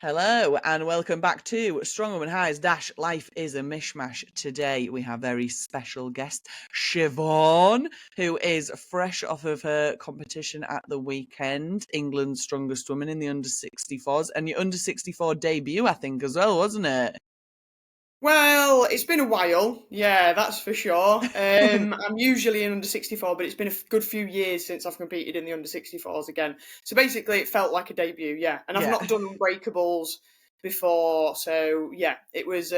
Hello and welcome back to Strong Woman High's Dash Life is a Mishmash. Today we have very special guest Siobhan, who is fresh off of her competition at the weekend, England's strongest woman in the under 64s, and your under 64 debut, I think, as well, wasn't it? Well, it's been a while, yeah, that's for sure. I'm usually in under 64, but it's been a good few years since I've competed in the under 64s again. So basically, it felt like a debut, yeah. And I've Yeah. not done unbreakables before, so yeah, it was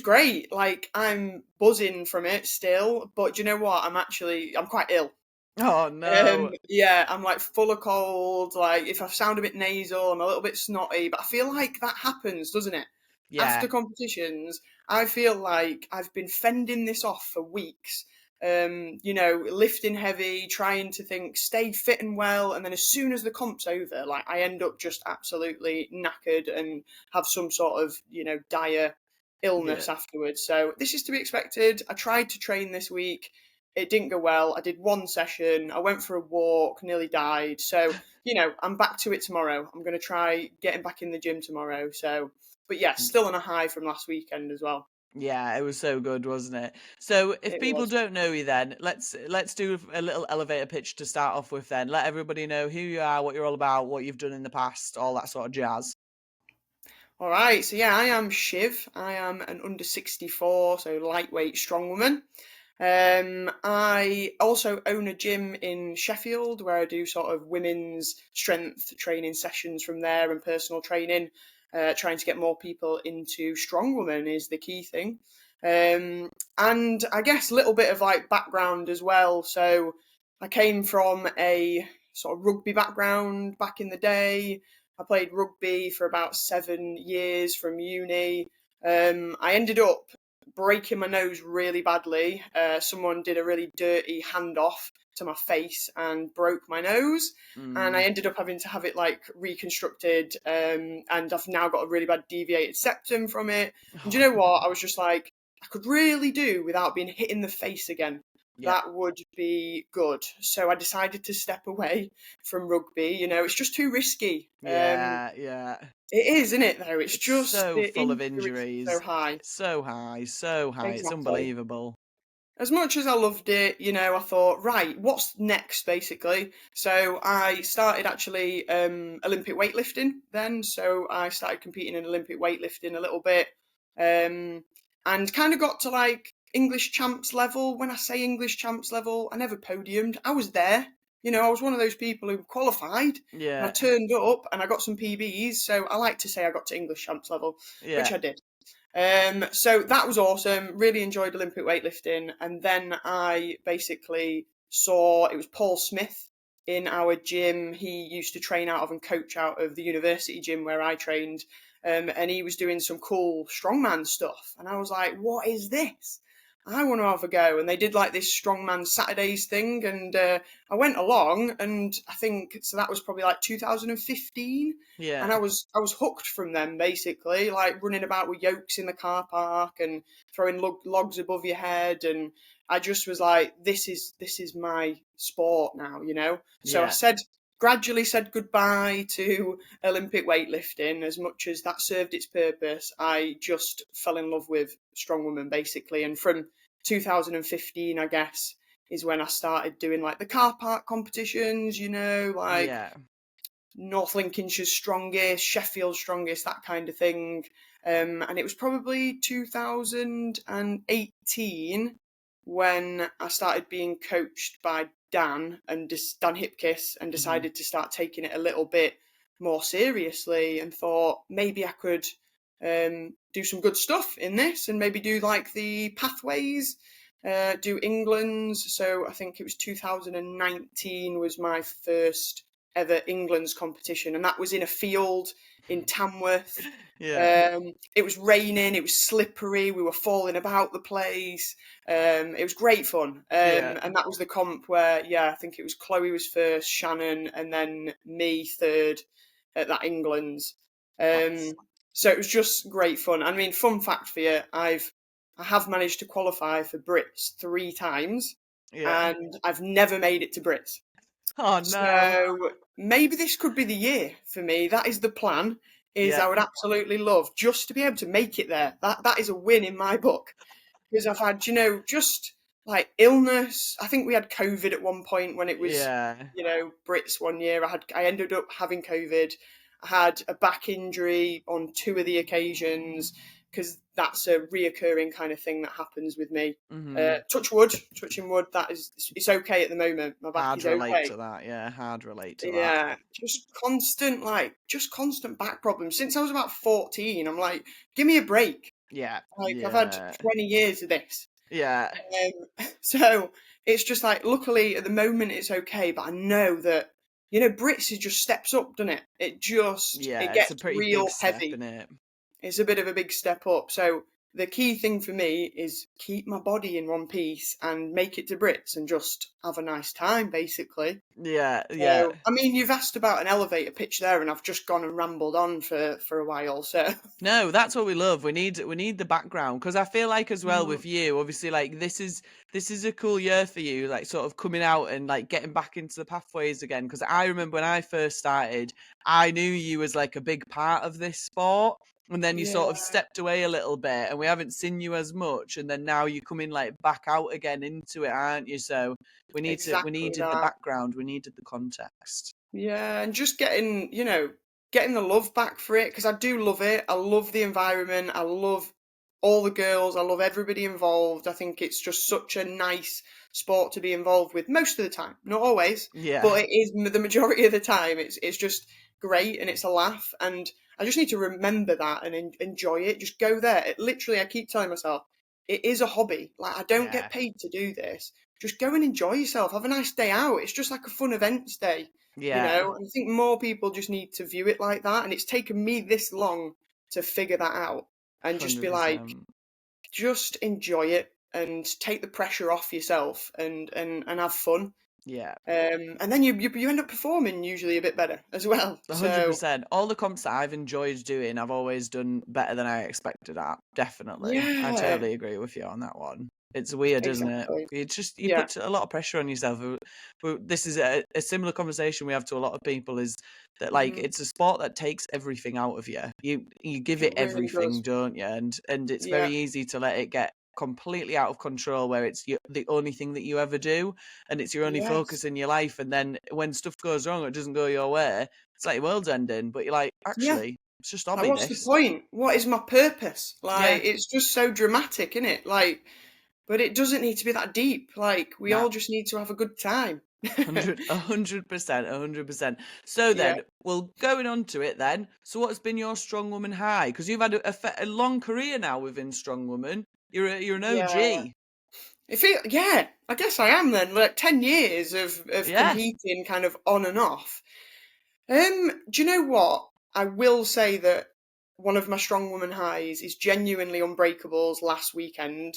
great. Like I'm buzzing from it still, but do you know what? I'm quite ill. Oh no. Yeah, I'm like full of cold. Like if I sound a bit nasal, I'm a little bit snotty, but I feel like that happens, doesn't it? Yeah. After competitions, I feel like I've been fending this off for weeks. Lifting heavy, trying to stay fit and well, and then as soon as the comp's over, like I end up just absolutely knackered and have some sort of, dire Yeah. illness afterwards. So this is to be expected. I tried to train this week. It didn't go well. I did one session. I went for a walk, nearly died. So, I'm back to it tomorrow. I'm going to try getting back in the gym tomorrow. So, but yeah, still on a high from last weekend as well. Yeah, it was so good, wasn't it? So if It people was. don't know you then, let's do a little elevator pitch to start off with then. Let everybody know who you are, what you're all about, what you've done in the past, all that sort of jazz. All right. So, yeah, I am Shiv. I am an under 64, so lightweight strong woman. I also own a gym in Sheffield where I do sort of women's strength training sessions from there and personal training. Trying to get more people into strong woman is the key thing. And I guess a little bit of like background as well. So I came from a sort of rugby background back in the day. I played rugby for about 7 years from uni. I ended up breaking my nose really badly. Someone did a really dirty handoff to my face and broke my nose, and I Mm, ended up having to have it like reconstructed. And I've now got a really bad deviated septum from it. And do you know what? I was just like, I could really do without being hit in the face again. yeah, That would be good. So I decided to step away from rugby. It's just too risky. yeah, yeah. It is, isn't it, though? It's It's just so the full of injury risk is so injuries, high. so high, so high. It's Exactly. unbelievable. As much as I loved it, I thought, right, what's next, basically? So I started actually Olympic weightlifting then. So I started competing in Olympic weightlifting a little bit, and kind of got to like English champs level. When I say English champs level, I never podiumed. I was there. I was one of those people who qualified and I Yeah, turned up and I got some PBs. So I like to say I got to English champs level, which yeah. I did. So that was awesome. Really enjoyed Olympic weightlifting. And then I basically saw it was Paul Smith in our gym. He used to train out of and coach out of the university gym where I trained. And he was doing some cool strongman stuff. And I was like, what is this? I want to have a go. And they did like this strongman Saturdays thing. And I went along, and I think so that was probably like 2015, and I Yeah, was I was hooked from them basically, like running about with yokes in the car park and throwing logs above your head, and I just was like, this is my sport now. So I yeah, gradually said goodbye to Olympic weightlifting. As much as that served its purpose, I just fell in love with strongwoman basically, and from 2015, I guess, is when I started doing like the car park competitions, like yeah. North Lincolnshire's strongest, Sheffield's strongest, that kind of thing. And it was probably 2018 when I started being coached by Dan Hipkiss, and Hmm. decided to start taking it a little bit more seriously, and thought maybe I could do some good stuff in this, and maybe do like the pathways, do England's. So I think it was 2019 was my first ever England's competition, and that was in a field in Tamworth. Yeah, It was raining, it was slippery, we were falling about the place. It was great fun, yeah. and that was the comp where, yeah, I think it was Chloe was first, Shannon, and then me third at that England's. That's, Um, so it was just great fun. I mean, fun fact for you, I have managed to qualify for Brits 3 times, yeah. and I've never made it to Brits. Oh no. So maybe this could be the year for me. That is the plan. is Yeah. I would absolutely love just to be able to make it there. That is a win in my book, because I've had, just like illness. I think we had COVID at one point when it was, Yeah. Brits one year. I ended up having COVID. I had a back injury on two of the occasions, because that's a reoccurring kind of thing that happens with me. Mm-hmm. Touching wood, it's okay at the moment. My back Hard is relate okay. to that. Yeah, hard relate to that. Yeah, just constant back problems. Since I was about 14, I'm like, give me a break. Yeah. Like, I've had Yeah. 20 years of this. Yeah. So it's just like, luckily at the moment it's okay, but I know that, Brits, it just steps up, doesn't it? It Yeah. It's gets a pretty big real step, heavy. in it. It's a bit of a big step up. So the key thing for me is keep my body in one piece and make it to Brits and just have a nice time, basically. Yeah. Yeah. So, I mean, you've asked about an elevator pitch there, and I've just gone and rambled on for a while. So, No, that's what we love. We need the background, because I feel like as well Mm, with you, obviously, like this is a cool year for you, like sort of coming out and like getting back into the pathways again. Because I remember when I first started, I knew you as like a big part of this sport, and then you yeah, sort of stepped away a little bit, and we haven't seen you as much, and then now you're coming like back out again into it, aren't you? So we exactly needed the that. background, we needed the context. Yeah, and just getting the love back for it, because I do love it. I love the environment. I love all the girls. I love everybody involved. I think it's just such a nice sport to be involved with most of the time. Not always, Yeah, but it is the majority of the time. It's just great, and it's a laugh. And I just need to remember that and enjoy it. Just go there. Literally, I keep telling myself it is a hobby. Like, I don't yeah, get paid to do this. Just go and enjoy yourself. Have a nice day out. It's just like a fun events day. yeah, And I think more people just need to view it like that. And it's taken me this long to figure that out and just be like, 100%. just enjoy it and take the pressure off yourself and have fun. Yeah. And then you end up performing usually a bit better as well. So 100%. All the comps that I've enjoyed doing, I've always done better than I expected at. Definitely. I yeah, totally agree with you on that one. It's weird, isn't it? exactly. It's just, you Yeah. put a lot of pressure on yourself. This is a similar conversation we have to a lot of people, is that like hmm it's a sport that takes everything out of you. You give It it really everything, does. don't you? And it's Yeah. very easy to let it get completely out of control, where it's the only thing that you ever do, and it's your only Yes. focus in your life, and then when stuff goes wrong or it doesn't go your way, it's like your world's ending. But you're like, Yeah. actually, it's just Like, hobby, what's the this. point? What is my purpose? Yeah. Like, it's just so dramatic, isn't it? Like, but it doesn't need to be that deep. Like, we Nah. all just need to have a good time. 100%, 100%. So Yeah, then, well, going on to it then. So what's been your strong woman high? Because you've had a long career now within strong woman. You're an yeah. OG. Yeah, I guess I am then. Like 10 years of Yeah. competing kind of on and off. Do you know what? I will say that one of my strong woman highs is genuinely Unbreakables last weekend.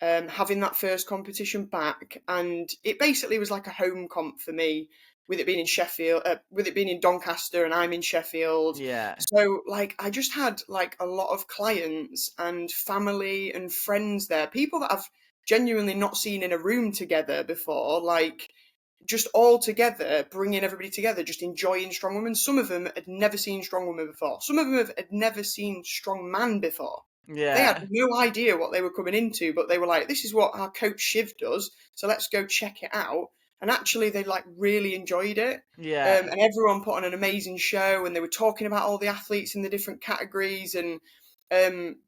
Having that first competition back, and it basically was like a home comp for me, with it being in Sheffield, with it being in Doncaster, and I'm in Sheffield. Yeah. So, like, I just had like a lot of clients and family and friends there, people that I've genuinely not seen in a room together before, like just all together, bringing everybody together, just enjoying Strong Woman. Some of them had never seen Strong Woman before. Some of them had never seen Strong Man before. They had Yeah. no idea what they were coming into, but they were like, "This is what our coach Shiv does, so let's go check it out." And actually, they like really enjoyed it. Yeah. And everyone put on an amazing show, and they were talking about all the athletes in the different categories, and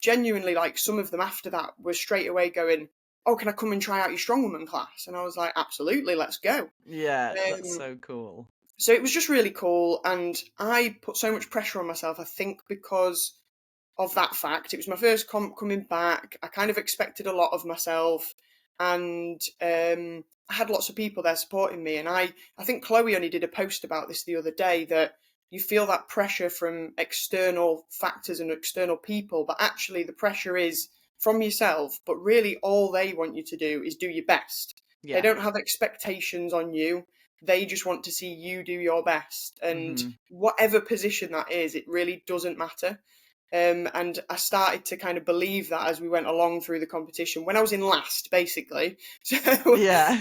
genuinely, like, some of them after that were straight away going, "Oh, can I come and try out your strongwoman class?" And I was like, "Absolutely, let's go." Yeah. That's Um, so cool. so it was just really cool, and I put so much pressure on myself, I think, because of that fact. It was my first comp coming back. I kind of expected a lot of myself, and I had lots of people there supporting me. And I think Chloe only did a post about this the other day, that you feel that pressure from external factors and external people, but actually the pressure is from yourself. But really, all they want you to do is do your best. They Yeah. don't have expectations on you. They just want to see you do your best. And Mm-hmm. whatever position that is, it really doesn't matter. And I started to kind of believe that as we went along through the competition. When I was in last, basically, so Yeah.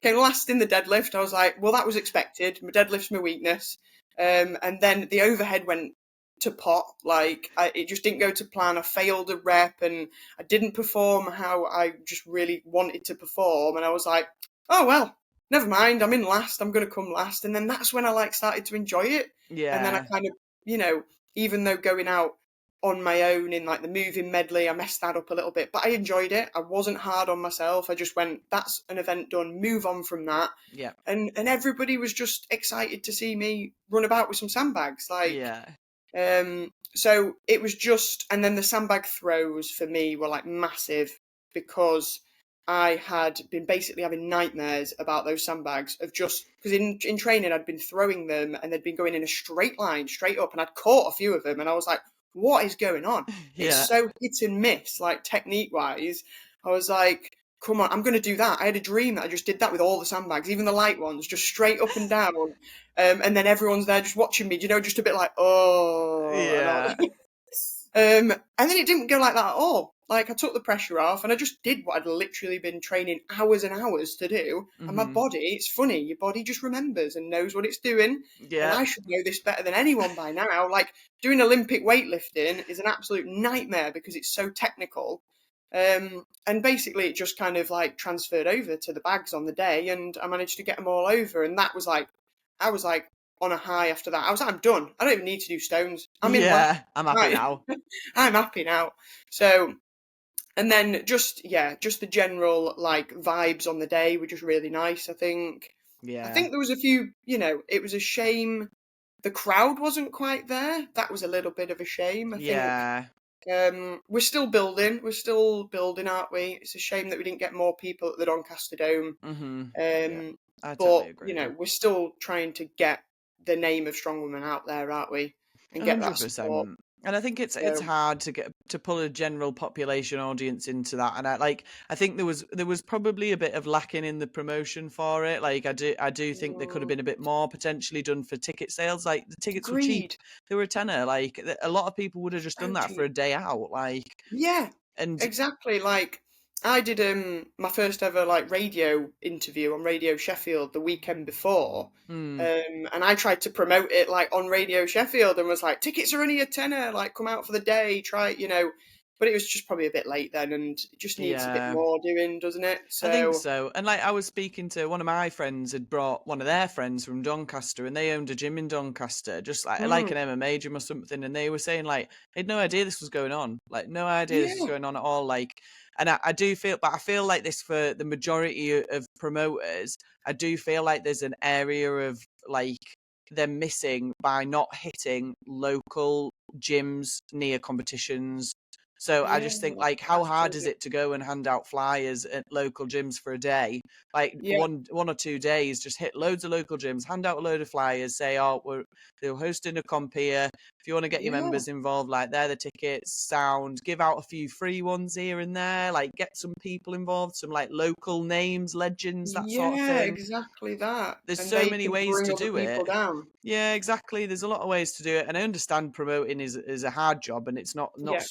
came last in the deadlift. I was like, well, that was expected. My deadlift's my weakness. And then the overhead went to pot. Like, it just didn't go to plan. I failed a rep and I didn't perform how I just really wanted to perform. And I was like, oh, well, never mind. I'm in last. I'm going to come last. And then that's when I like started to enjoy it. And then I Yeah. kind of, you know, even though going out on my own in like the moving medley, I messed that up a little bit, but I enjoyed it. I wasn't hard on myself. I just went, that's an event done, move on from that. Yeah. And everybody was just excited to see me run about with some sandbags. Like, Yeah. so it was just, and then the sandbag throws for me were like massive because I had been basically having nightmares about those sandbags of just, because in training I'd been throwing them and they'd been going in a straight line, straight up, and I'd caught a few of them and I was like, what is going on? It's Yeah. so hit and miss, like technique wise. I was like, come on, I'm going to do that. I had a dream that I just did that with all the sandbags, even the light ones, just straight up and down. And then everyone's there just watching me, you know, just a bit like, oh. Yeah. And then it didn't go like that at all. Like, I took the pressure off and I just did what I'd literally been training hours and hours to do. And my body, it's funny, your body just remembers and knows what it's doing. And Yeah. I should know this better than anyone by now. Like, doing Olympic weightlifting is an absolute nightmare because it's so technical. And basically it just kind of like transferred over to the bags on the day and I managed to get them all over. And that was like, I was like on a high after that. I was like, I'm done. I don't even need to do stones. I'm in last. Yeah. I'm happy Right. now. I'm happy now. So, and then just the general like vibes on the day were just really nice. I think Yeah. there was a few, you know, it was a shame the crowd wasn't quite there. That was a little bit of a shame. I think Yeah. we're still building. We're still building, aren't we? It's a shame that we didn't get more people at the Doncaster Dome. Yeah. I But totally agree. you know, we're still trying to get the name of Strong Women out there, aren't we? And get that support. 100%. And I think it's So hard to get to pull a general population audience into that. And I think there was probably a bit of lacking in the promotion for it. Like I do think there could have been a bit more potentially done for ticket sales. Like the tickets were cheap. agreed. They were a tenner. Like a lot of people would have just done So that for a cheap. day out. Like Yeah, and exactly. Like I did my first ever like radio interview on Radio Sheffield the weekend before. And I tried to promote it like on Radio Sheffield and was like, tickets are only a tenner, like come out for the day, try it, you know. But it was just probably a bit late then and it just needs a bit yeah. more doing, doesn't it? I think So so. And like I was speaking to one of my friends had brought one of their friends from Doncaster and they owned a gym in Doncaster, just like mm, an MMA gym or something. And they were saying like they had no idea this was going on. Like no idea this was yeah, going on at all. Like and I do feel but I feel like this for the majority of promoters, I do feel like there's an area of like they're missing by not hitting local gyms near competitions. So I yeah, just think like how hard is absolutely. it to go and hand out flyers at local gyms for a day? Like Yeah, one or 2 days, just hit loads of local gyms, hand out a load of flyers, say, oh, they're hosting a comp here. If you want to get your yeah, members involved, like they're the tickets, sound, give out a few free ones here and there, like get some people involved, some like local names, legends, that sort of yeah, thing. exactly that. There's And so they many can ways bring to other do it. people down. Yeah, exactly. There's a lot of ways to do it, and I understand promoting is a hard job, and it's Yeah,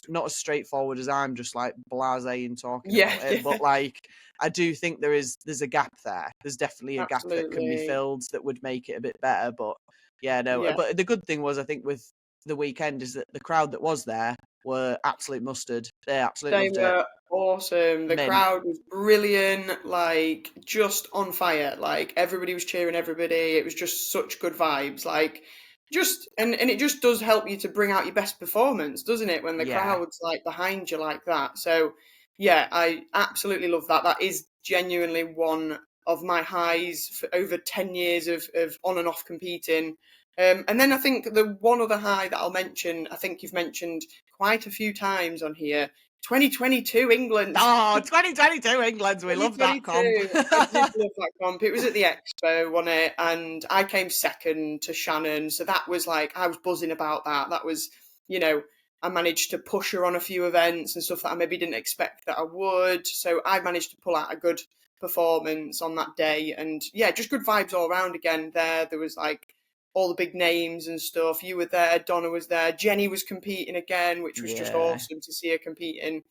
not as straightforward as I'm just like blasé and talking yeah, about it. yeah, But like, I do think there's a gap there. There's definitely a gap that can be absolutely. filled that would make it a bit better. But yeah, no. Yeah. But the good thing was, I think with the weekend is that the crowd that was there were absolute mustard. They absolutely They loved it. were awesome. The Mint. crowd was brilliant, like just on fire. Like everybody was cheering everybody. It was just such good vibes. Like just and it just does help you to bring out your best performance, doesn't it? When the Yeah, crowd's like behind you like that. So yeah, I absolutely love that. That is genuinely one of my highs for over 10 years of on and off competing. And then I think the one other high that I'll mention, I think you've mentioned quite a few times on here, 2022 England. oh, 2022 England, we love that comp. 2022. I did love that comp. It was at the Expo, wasn't it? And I came second to Shannon. So that was like, I was buzzing about that. That was, you know, I managed to push her on a few events and stuff that I maybe didn't expect that I would. So I managed to pull out a good performance on that day. And yeah, just good vibes all around again there. There was like all the big names and stuff. You were there, Donna was there, Jenny was competing again, which was just Yeah. awesome to see her competing.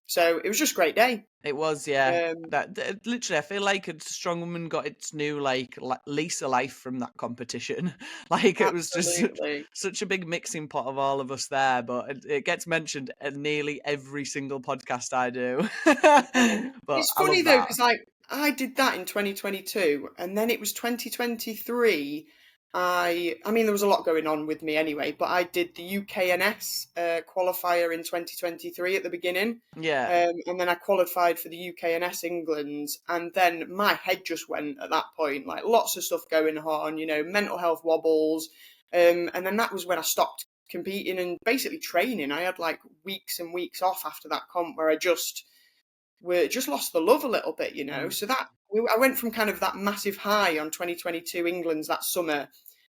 So it was just a great day. It was, yeah. Um, Literally, I feel like a strong woman got its new like lease of life from that competition. Like it was just Absolutely. such a big mixing pot of all of us there. But it gets mentioned at nearly every single podcast I do. But It's I funny love though, that. because I did that in 2022, and then it was 2023. I mean, there was a lot going on with me anyway, but I did the UKNS qualifier in 2023 at the beginning, Yeah, and then I qualified for the UKNS England, and then my head just went at that point, like lots of stuff going on, mental health wobbles, and then that was when I stopped competing and basically training. I had like weeks and weeks off after that comp where I just lost the love a little bit. mm, So I went from kind of that massive high on 2022 England's that summer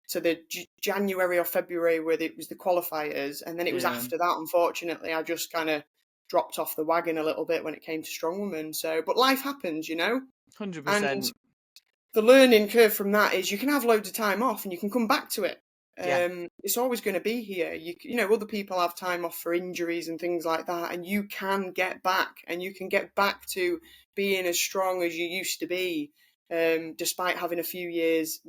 to the January or February where it was the qualifiers, and then it was yeah, after that. Unfortunately, I just kind of dropped off the wagon a little bit when it came to strongwoman. So, but life happens. 100%. And the learning curve from that is you can have loads of time off and you can come back to it. Yeah, It's always going to be here. Other people have time off for injuries and things like that, and you can get back, and you can get back to being as strong as you used to be, despite having a few years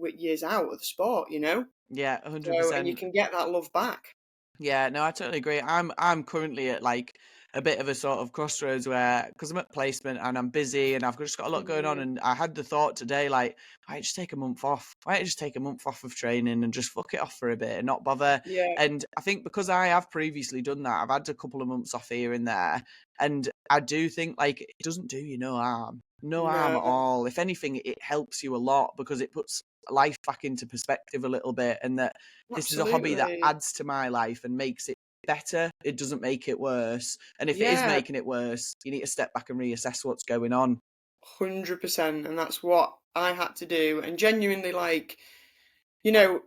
out of the sport. yeah, So, and you 100%. can get that love back. Yeah, no, I totally agree. I'm currently at like a bit of a sort of crossroads where because I'm at placement and I'm busy and I've just got a lot going on, Mm, and I had the thought today like why don't you just take a month off? Why don't you just take a month off of training and just fuck it off for a bit and not bother? yeah, And I think because I have previously done that, I've had a couple of months off here and there, and I do think like it doesn't do you no harm. No harm no, at all. If anything, it helps you a lot because it puts life back into perspective a little bit, and that this is a hobby that absolutely, adds to my life and makes it better. It doesn't make it worse. And if it is yeah, making it worse, you need to step back and reassess what's going on. 100%, and that's what I had to do, and genuinely like.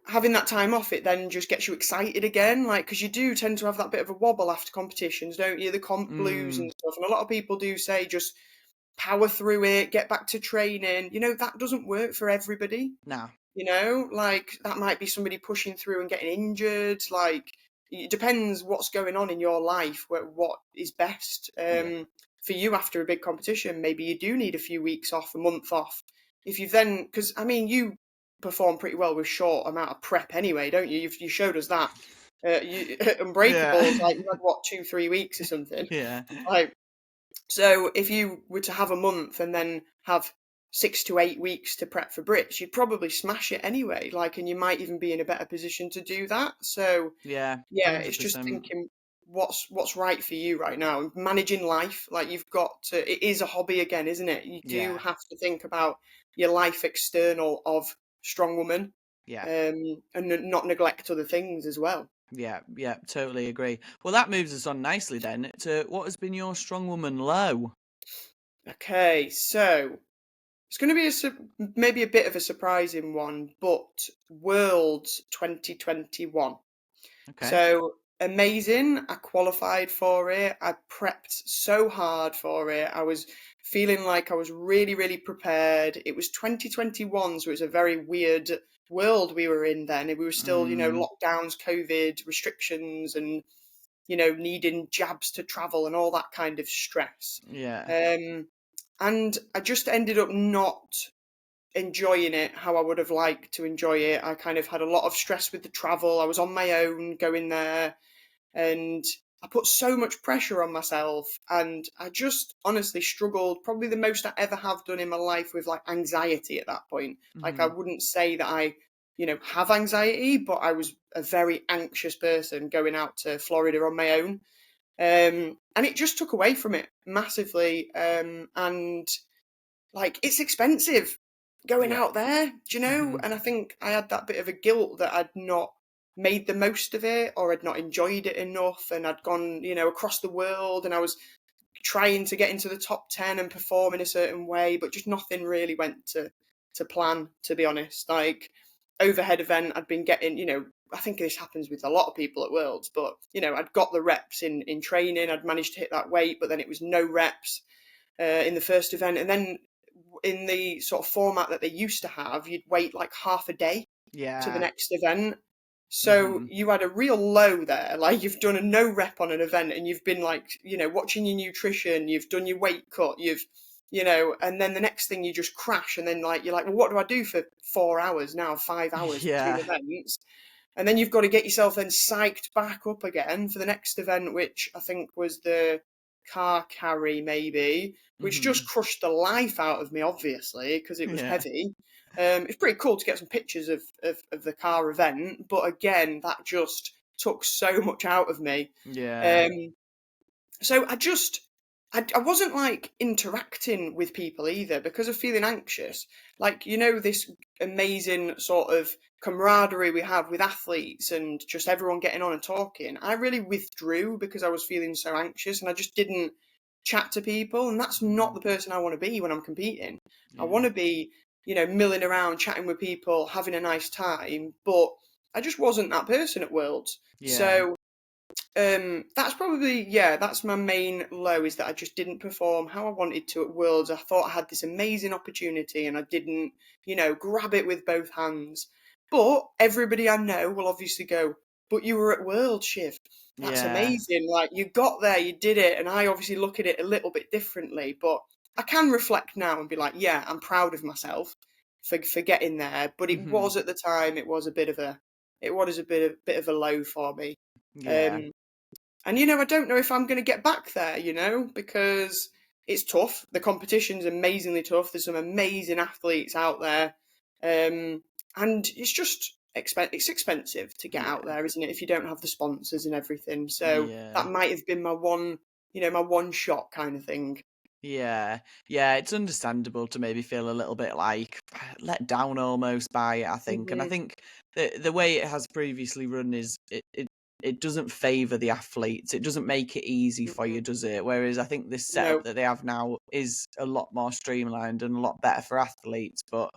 Having that time off, it then just gets you excited again, like, because you do tend to have that bit of a wobble after competitions, don't you? The comp blues Mm, and stuff. And a lot of people do say just power through it, get back to training. That doesn't work for everybody. nah. Like that might be somebody pushing through and getting injured. Like, it depends what's going on in your life, what is best Yeah. for you after a big competition. Maybe you do need a few weeks off, a month off. If you then, because I mean, you perform pretty well with short amount of prep anyway, don't you? You showed us that. Unbreakables, Yeah. like you had what 2-3 weeks or something. Yeah. Like, so if you were to have a month and then have 6 to 8 weeks to prep for Brits, you'd probably smash it anyway. Like, and you might even be in a better position to do that. So Yeah. yeah, it's just 100%. thinking what's right for you right now. Managing life, like you've got to. It is a hobby again, isn't it? You do Yeah. have to think about your life external of strong woman, Yeah. and not neglect other things as well. Yeah. Yeah. Totally agree. Well, that moves us on nicely then to what has been your strong woman low? Okay, so it's going to be maybe a bit of a surprising one, but Worlds 2021. Okay. So amazing. I qualified for it. I prepped so hard for it. I was feeling like I was really, really prepared. It was 2021, so it was a very weird world we were in then. We were still, Mm, lockdowns, COVID restrictions, and, needing jabs to travel and all that kind of stress. yeah. Um, and I just ended up not enjoying it how I would have liked to enjoy it. I kind of had a lot of stress with the travel. I was on my own going there, and I put so much pressure on myself, and I just honestly struggled, probably the most I ever have done in my life, with like anxiety at that point. Like, I Hmm. wouldn't say that I have anxiety, but I was a very anxious person going out to Florida on my own. And it just took away from it massively. And like, it's expensive going Yeah. out there, do you know? Hmm. And I think I had that bit of a guilt that I'd not made the most of it, or I'd not enjoyed it enough, and I'd gone, across the world, and I was trying to get into the top 10 and perform in a certain way, but just nothing really went to plan, to be honest. Like, overhead event, I'd been getting, I think this happens with a lot of people at Worlds, but I'd got the reps in training, I'd managed to hit that weight, but then it was no reps in the first event. And then in the sort of format that they used to have, you'd wait like half a day to the Yeah. next event. So Mm-hmm. you had a real low there, like you've done a no rep on an event and you've been like, watching your nutrition, you've done your weight cut, and then the next thing you just crash and then like you're like, well, what do I do for 4 hours now, 5 hours between Yeah. events? And then you've got to get yourself then psyched back up again for the next event, which I think was the car carry maybe, which Mm-hmm. just crushed the life out of me, obviously, because it was Yeah. heavy. It's pretty cool to get some pictures of the car event, but again, that just took so much out of me. Yeah. Um, so I wasn't like interacting with people either because of feeling anxious. Like, this amazing sort of camaraderie we have with athletes and just everyone getting on and talking. I really withdrew because I was feeling so anxious and I just didn't chat to people. And that's not Mm-hmm. the person I want to be when I'm competing. I Yeah. want to be, milling around, chatting with people, having a nice time. But I just wasn't that person at Worlds. Yeah. So that's probably, that's my main low, is that I just didn't perform how I wanted to at Worlds. I thought I had this amazing opportunity and I didn't, grab it with both hands. But everybody I know will obviously go, but you were at Worlds, Shiv. That's Yeah. amazing. Like, you got there, you did it. And I obviously look at it a little bit differently, but I can reflect now and be like, yeah, I'm proud of myself for getting there. But it Mm-hmm. was at the time, it was a bit of a low for me. Yeah. Um, and I don't know if I'm going to get back there, because it's tough. The competition's amazingly tough. There's some amazing athletes out there, and it's expensive to get out Yeah. there, isn't it? If you don't have the sponsors and everything, so Yeah. that might have been my one shot kind of thing. Yeah, yeah, it's understandable to maybe feel a little bit like let down almost by it, I think. And I Hmm. think the way it has previously run is it doesn't favour the athletes. It doesn't make it easy for Hmm. you, does it? Whereas I think this setup No. that they have now is a lot more streamlined and a lot better for athletes. But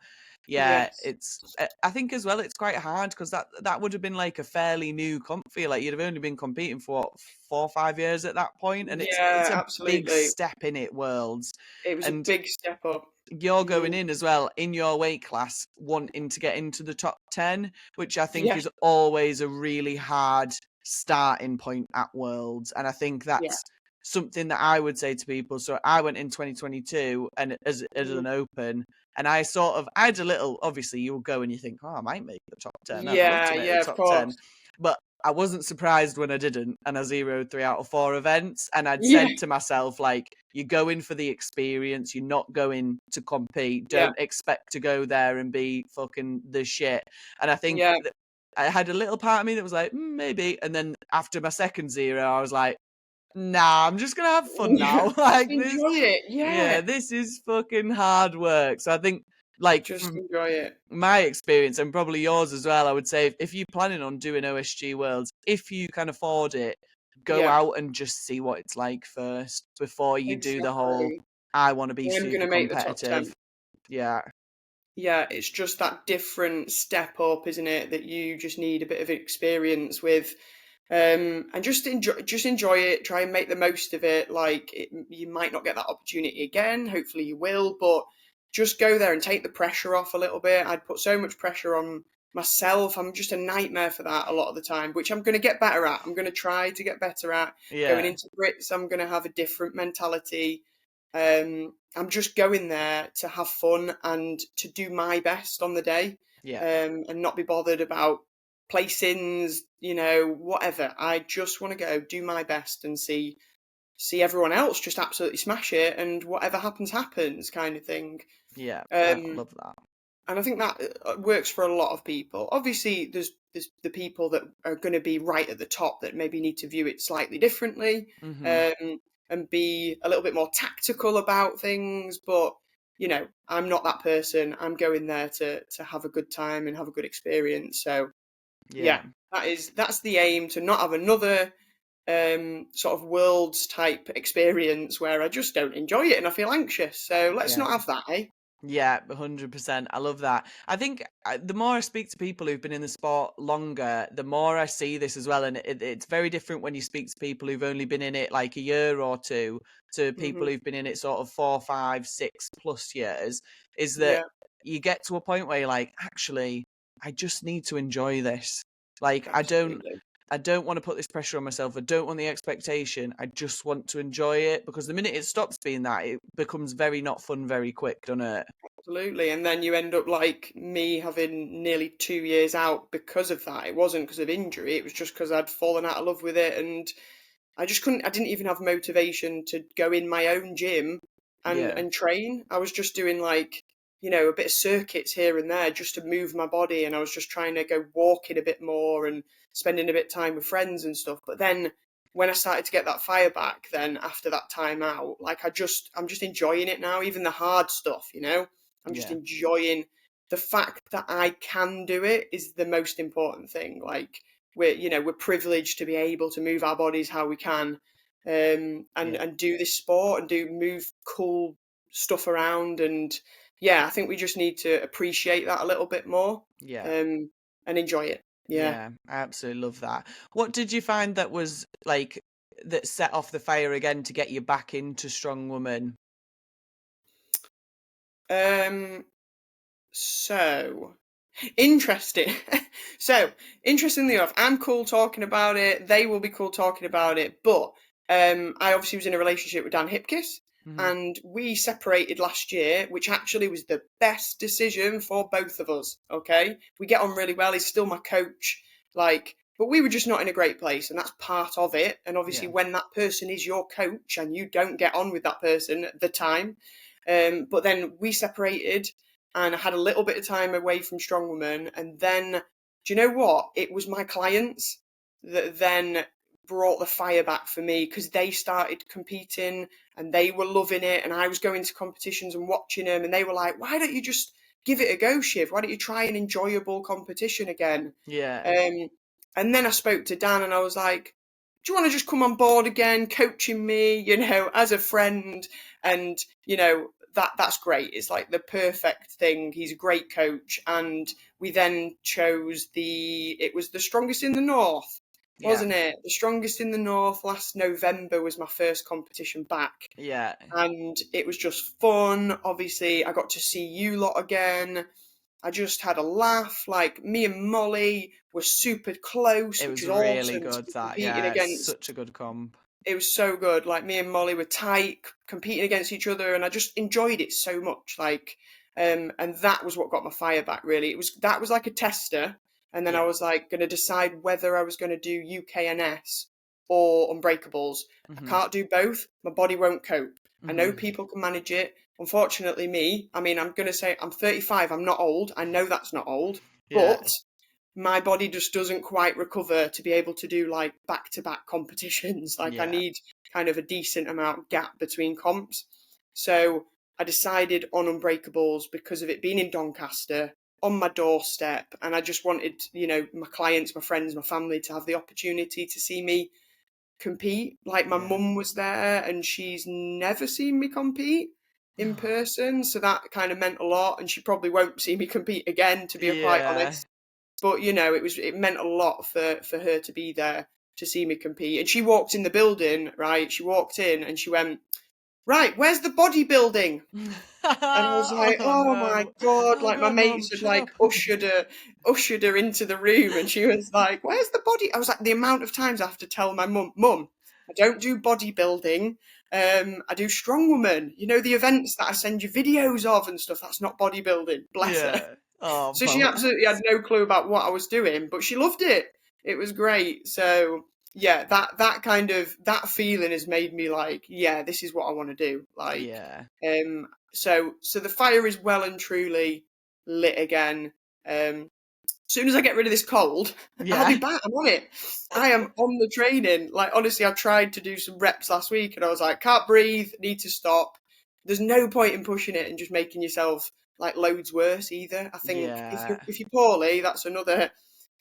yeah, Yes. I think as well it's quite hard because that would have been like a fairly new comp for you. Like you'd have only been competing for what, 4 or 5 years at that point, and it's Yeah, a big absolutely. step in it, Worlds. It was a And big step up. you're Hmm. going in as well in your weight class wanting to get into the top 10, which I think Yeah. is always a really hard starting point at Worlds. And I think Yeah. that's something that I would say to people. So I went in 2022 and as Mhm. an open, and I had a little, obviously you'll go and you think, oh, I might make the top 10. I'd love Yeah. to make the Yeah. Of top 10. course. But I wasn't surprised when I didn't, and I zeroed 3 out of 4 events. And I'd Yeah. said to myself, like, you're going for the experience, you're not going to compete. Yeah. Don't expect to go there and be fucking the shit. And I think Yeah. that I had a little part of me that was like, maybe. And then after my second zero, I was like, nah, I'm just gonna have fun now. Just Like this, enjoy it. yeah, Yeah. this is fucking hard work. So I think, like, Just from enjoy it. my experience and probably yours as well, I would say if you're planning on doing OSG Worlds, if you can afford it, go Yeah. out and just see what it's like first before you do the whole Exactly. I want to be I'm super gonna make the top competitive. 10. Yeah. Yeah, it's just that different step up, isn't it? That you just need a bit of experience with, and just enjoy it. Try and make the most of it. Like you might not get that opportunity again. Hopefully you will, but just go there and take the pressure off a little bit. I'd put so much pressure on myself. I'm just a nightmare for that a lot of the time, which I'm going to get better at. I'm going to try to get better at. Going Yeah. into Brits, I'm going to have a different mentality. I'm just going there to have fun and to do my best on the day, Yeah. and not be bothered about placings, whatever. I just want to go do my best and see everyone else just absolutely smash it, and whatever happens happens, kind of thing. Yeah. I Um, love that. and I think that works for a lot of people. Obviously, there's the people that are going to be right at the top that maybe need to view it slightly differently, Mm-hmm. um, and be a little bit more tactical about things. But I'm not that person. I'm going there to have a good time and have a good experience. So yeah, Yeah. that's the aim, to not have another sort of worlds type experience where I just don't enjoy it and I feel anxious. So let's Yeah. not have that, eh? Yeah, 100%. I love that. I think the more I speak to people who've been in the sport longer, the more I see this as well. And it's very different when you speak to people who've only been in it like a year or two to people Hmm. who've been in it sort of 4, 5, 6+ years. Is that Yeah. you get to a point where you're like, actually, I just need to enjoy this. Like, Absolutely. I don't want to put this pressure on myself. I don't want the expectation. I just want to enjoy it, because the minute it stops being that, it becomes very not fun very quick, doesn't it? Absolutely. And then you end up like me having nearly 2 years out because of that. It wasn't because of injury, it was just because I'd fallen out of love with it, and I just couldn't, I didn't even have motivation to go in my own gym Yeah, and train. I was just doing like, a bit of circuits here and there just to move my body. And I was just trying to go walking a bit more and spending a bit of time with friends and stuff. But then when I started to get that fire back, then after that time out, like I'm just enjoying it now, even the hard stuff, I'm just yeah, enjoying the fact that I can do it is the most important thing. Like, we're privileged to be able to move our bodies how we can, yeah, and do this sport and do move cool stuff around. And yeah, I think we just need to appreciate that a little bit more, yeah, and enjoy it. Yeah. yeah. I absolutely love that. What did you find that was like that set off the fire again to get you back into Strong Woman? um so Interesting. So, interestingly enough, I'm cool talking about it. They will be cool talking about it. But I obviously was in a relationship with Dan Hipkiss, Hmm. and we separated last year, which actually was the best decision for both of us. Okay, we get on really well. He's still my coach. Like, but we were just not in a great place, and that's part of it. And obviously, Yeah, when that person is your coach and you don't get on with that person at the time, but then we separated, and I had a little bit of time away from Strong Woman. And then, do you know what? It was my clients that then brought the fire back for me, because they started competing and they were loving it. And I was going to competitions and watching them, and they were like, why don't you just give it a go, Shiv? Why don't you try an enjoyable competition again? yeah, Um, and then I spoke to Dan and I was like, do you want to just come on board again, coaching me, as a friend? And, that's great. It's like the perfect thing. He's a great coach. And we then chose it was the Strongest in the North, yeah, wasn't it? The Strongest in the North last November was my first competition back. yeah. And it was just fun. Obviously, I got to see you lot again. I just had a laugh. Like, me and Molly were super close, It which was is really awesome to good, be that. competing Yeah, it's against. such a good comp. It was so good. Like, me and Molly were tight, competing against each other, and I just enjoyed it so much. Like, and that was what got my fire back. Really, that was like a tester, and then I Yeah. was like going to decide whether I was going to do UKNS or Unbreakables. I Hmm. can't do both. My body won't cope. I know Hmm. people can manage it. Unfortunately, I mean, I'm going to say I'm 35. I'm not old. I know that's not old, Yeah, but my body just doesn't quite recover to be able to do like back to back competitions. Like, I yeah, need kind of a decent amount gap between comps. So I decided on Unbreakables because of it being in Doncaster on my doorstep. And I just wanted, my clients, my friends, my family to have the opportunity to see me compete. Like, my yeah. mum was there and she's never seen me compete in person. So that kind of meant a lot. And she probably won't see me compete again, to be quite Yeah. honest. But it meant a lot for her to be there to see me compete. And she walked in the building, right? She walked in and she went, right, where's the bodybuilding? And I was like, Oh oh my no. god! Oh Like, my god, mum, mates had shut like up. ushered her into the room, and she was like, "Where's the body?" I was like, the amount of times I have to tell my mum, I don't do bodybuilding. I do strong woman. The events that I send you videos of and stuff. That's not bodybuilding. Bless her. Yeah. Oh, So she absolutely had bless. no clue about what I was doing, but she loved it. It was great. So yeah, that kind of that feeling has made me like, yeah, this is what I want to do. Like, Yeah. so the fire is well and truly lit again. As soon as I get rid of this cold, I'll be Yeah. back. I'm on it. I am on the training. Like, honestly, I tried to do some reps last week and I was like, can't breathe, need to stop. There's no point in pushing it and just making yourself like loads worse either. I think Yeah. if you're poorly, that's another,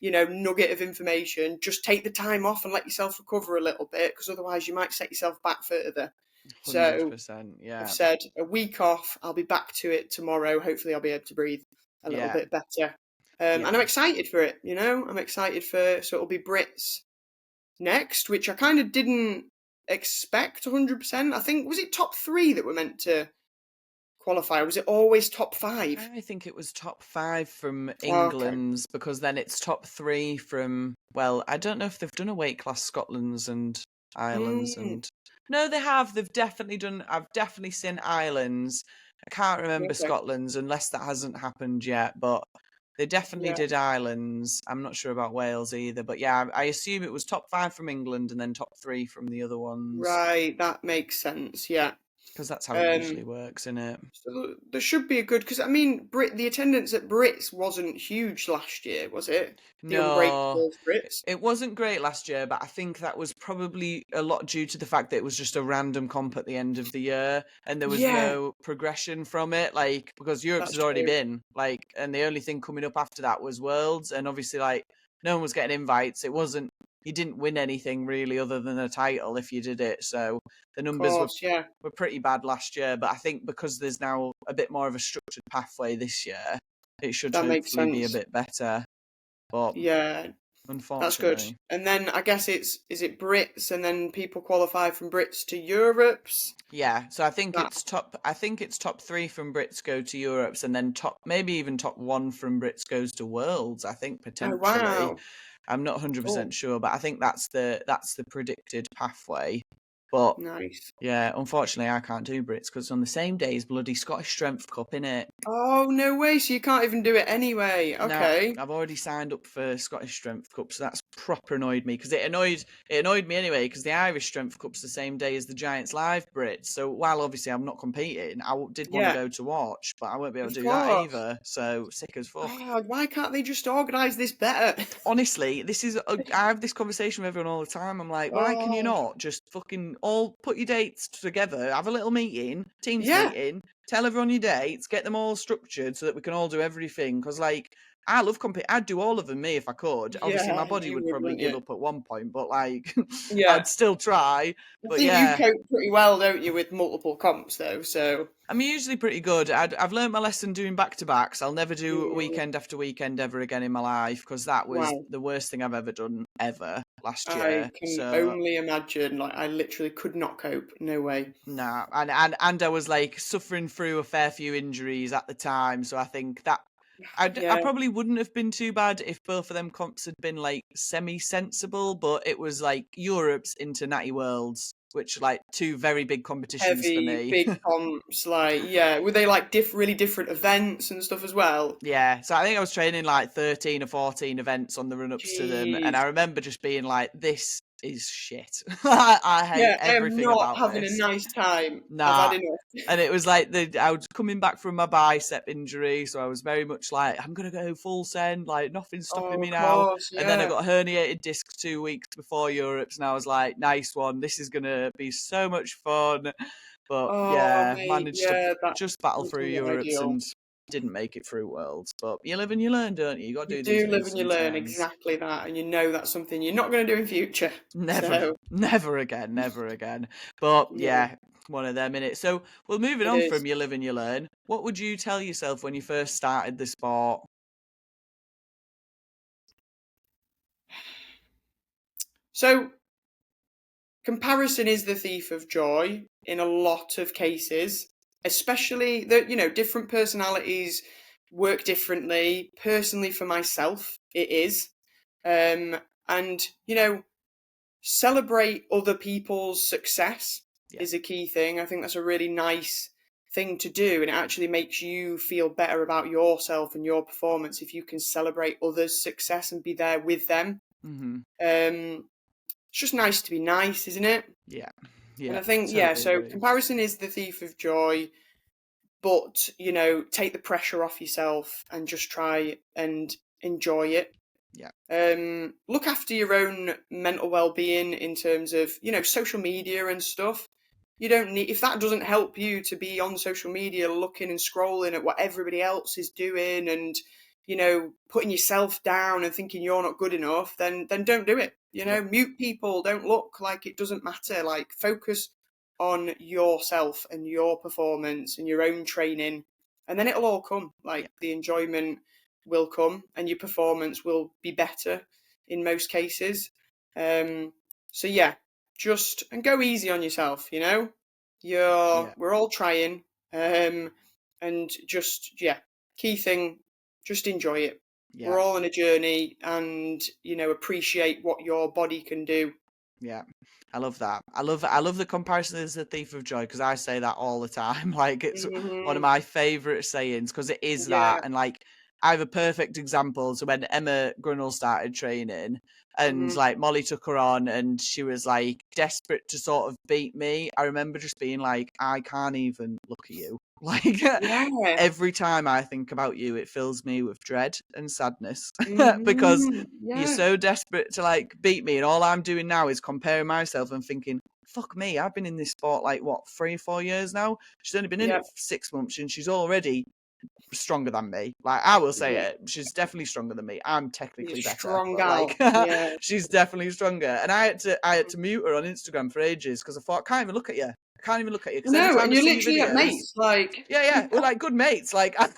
nugget of information. Just take the time off and let yourself recover a little bit, because otherwise you might set yourself back further. So 100%. I've Yeah. said a week off. I'll be back to it tomorrow. Hopefully, I'll be able to breathe a little Yeah. bit better. And I'm Yeah. excited for it. I'm excited so it'll be Brits next, which I kind of didn't expect 100%. I think, was it top three that were meant to qualify? Was it always top 5? I think it was top 5 from Okay. England's, because then it's top 3 from, well, I don't know if they've done a weight class Scotland's and Ireland's Mm, and no, they have. They've definitely done. I've definitely seen Ireland's. I can't remember okay. Scotland's unless that hasn't happened yet, but they definitely Yeah. did Ireland's. I'm not sure about Wales either, but yeah, I assume it was top 5 from England and then top 3 from the other ones, Right. That makes sense. Yeah. because that's how it Um, usually works, isn't it? so there should be a good, because I mean, the attendance at Brits wasn't huge last year, was it? The No, Unbreakable Brits. it wasn't great last year, but I think that was probably a lot due to the fact that it was just a random comp at the end of the year and there was Yeah, no progression from it, like, because Europe's that's had already true. been, like, and the only thing coming up after that was Worlds, and obviously, like, no one was getting invites. It wasn't, you didn't win anything really other than a title if you did it, so the Of numbers course, yeah, were pretty bad last year, but I think because there's now a bit more of a structured pathway this year, it should that makes hopefully be a sense. bit better. But Yeah, that's good. unfortunately, And then I guess is it Brits, and then people qualify from Brits to Europes. yeah. So I think That it's top. I think it's top 3 from Brits go to Europes, and then top, maybe even top 1 from Brits goes to Worlds. I think oh potentially. wow, I'm not oh 100% sure, but I think that's the predicted pathway. But nice. yeah, unfortunately, I can't do Brits because on the same day as bloody Scottish Strength Cup, innit? Oh no way! So you can't even do it anyway. Nah, Okay. I've already signed up for Scottish Strength Cup, so that's proper annoyed me because it annoyed me anyway because the Irish Strength Cup's the same day as the Giants Live Brits. So while obviously I'm not competing, did want to Yeah, go to watch, but I won't be able of to do that course. either. So sick as fuck. God, why can't they just organise this better? Honestly, I have this conversation with everyone all the time. I'm like, why can you Oh, not just fucking all put your dates together, have a little meeting, teams yeah, meeting, tell everyone your dates, get them all structured so that we can all do everything? Because like, I love compete. I'd do all of them me if I could. Obviously, my yeah, body you would would, probably wouldn't give you? up at one point, but like, Yeah. I'd still try. I But think you yeah, cope pretty well, don't you, with multiple comps though? So, I'm usually pretty good. I've learned my lesson doing back to backs. I'll never do mm, weekend after weekend ever again in my life because that was wow, the worst thing I've ever done ever last I year. can So only imagine. Like, I literally could not cope. No way. nah, and I was like suffering through a fair few injuries at the time, so I think that I Yeah, probably wouldn't have been too bad if both of them comps had been like semi-sensible, but it was like Europe's into Natty Worlds, which like two very big competitions for heavy, me. big comps. Like, yeah, were they like really different events and stuff as well? Yeah, so I think I was training like 13 or 14 events on the run-ups to them, and I Jeez. remember just being like, "This is shit. I hate Yeah, I am everything not about having a this." nice time. I've had Nah. enough. And it was like I was coming back from my bicep injury, so I was very much like, I'm gonna go full send, like nothing's stopping Oh, me of now. course, And then I yeah. got herniated disc 2 weeks before Europe's, and I was like, nice one, this is gonna be so much fun. But Oh, yeah, mate, managed to yeah, that just battle through isn't Europe's ideal. and didn't make it through Worlds. But you live and you learn, don't you? You got to You do these do live things and you learn sometimes. exactly that, and you know that's something you're not going to do in future. Never, So, never again, never again. But yeah, yeah, one of them in it. So, well, moving it on is. from you live and you learn, what would you tell yourself when you first started the sport? So, comparison is the thief of joy in a lot of cases, especially that, different personalities work differently. Personally, for myself, it is. Um, and, celebrate other people's success Yeah. is a key thing. I think that's a really nice thing to do, and it actually makes you feel better about yourself and your performance if you can celebrate others' success and be there with them. Mhm. It's just nice to be nice, isn't it? Yeah. And Yeah. I think, yeah, Totally so agree. comparison is the thief of joy, but, take the pressure off yourself and just try and enjoy it. Yeah. Look after your own mental well-being in terms of social media and stuff. You don't need, if that doesn't help you to be on social media looking and scrolling at what everybody else is doing and putting yourself down and thinking you're not good enough, then don't do it. Yeah. Mute people, don't look, like it doesn't matter. Like, focus on yourself and your performance and your own training, and then it'll all come. Yeah. Like, the enjoyment will come and your performance will be better in most cases. So yeah, just and go easy on yourself. Yeah. We're all trying. and just, yeah, key thing, just enjoy it. Yeah. We're all on a journey, and appreciate what your body can do. Yeah, I love that. I love the comparison as a thief of joy because I say that all the time. Like it's one of Hmm. my favorite sayings because it is that. Yeah. And like I have a perfect example. So when Emma Grunnell started training and Hmm. like Molly took her on and she was like desperate to sort of beat me, I remember just being like, I can't even look at you. Like Yeah. every time I think about you, it fills me with dread and sadness because Hmm. you're Yeah. so desperate to like beat me, and all I'm doing now is comparing myself and thinking, fuck me, I've been in this sport like what, 3 or 4 years now. She's only been in Yeah. it for 6 months and she's already stronger than me. Like I will say Yeah. it, she's definitely stronger than me. I'm You're a technically better, strong but like gal. Yeah. she's definitely stronger. And I had to mute her on Instagram for ages because I thought I can't even look at you. I can't even look at you because every No, time and I you're see your literally like videos, mates. Like, yeah, yeah, we're like good mates. Like, and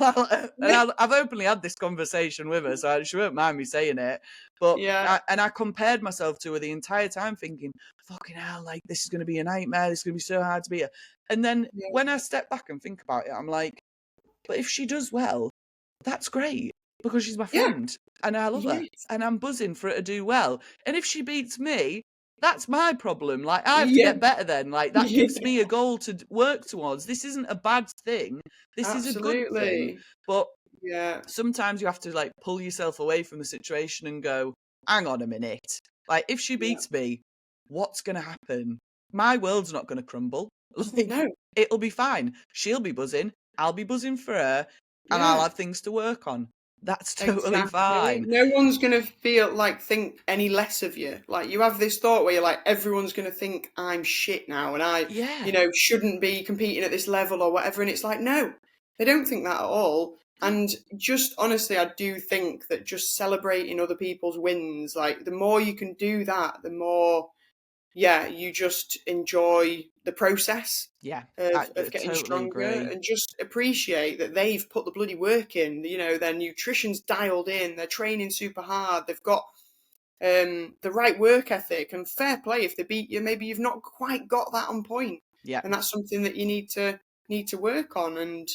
yeah. I've openly had this conversation with her, so she won't mind me saying it. But Yeah. I compared myself to her the entire time, thinking, "Fucking hell, like this is going to be a nightmare. This is going to be so hard to beat her." And then Yeah. when I step back and think about it, I'm like, "But if she does well, that's great because she's my Yeah. friend and I love her Yes. and I'm buzzing for her to do well. And if she beats me." That's my problem. Like, I have to Yeah. get better then. Like, that Yeah. gives me a goal to work towards. This isn't a bad thing. This is a good thing. Absolutely. But Yeah. sometimes you have to like pull yourself away from the situation and go, hang on a minute. Like, if she Yeah. beats me, what's going to happen? My world's not going to crumble. Like, No. it'll be fine. She'll be buzzing. I'll be buzzing for her and I'll Yeah. have things to work on. That's totally Exactly. fine. No one's gonna think any less of you. Like, you have this thought where you're like, everyone's gonna think I'm shit now, and I, Yeah. shouldn't be competing at this level or whatever. And it's like, no, they don't think that at all. No. And just honestly, I do think that just celebrating other people's wins, like the more you can do that, the more, yeah, you just enjoy the process Yeah. of I getting totally stronger, agree. and just appreciate that they've put the bloody work in. Their nutrition's dialed in, they're training super hard, they've got the right work ethic, and fair play if they beat you. Maybe you've not quite got that on point, Yeah. and that's something that you need to work on. And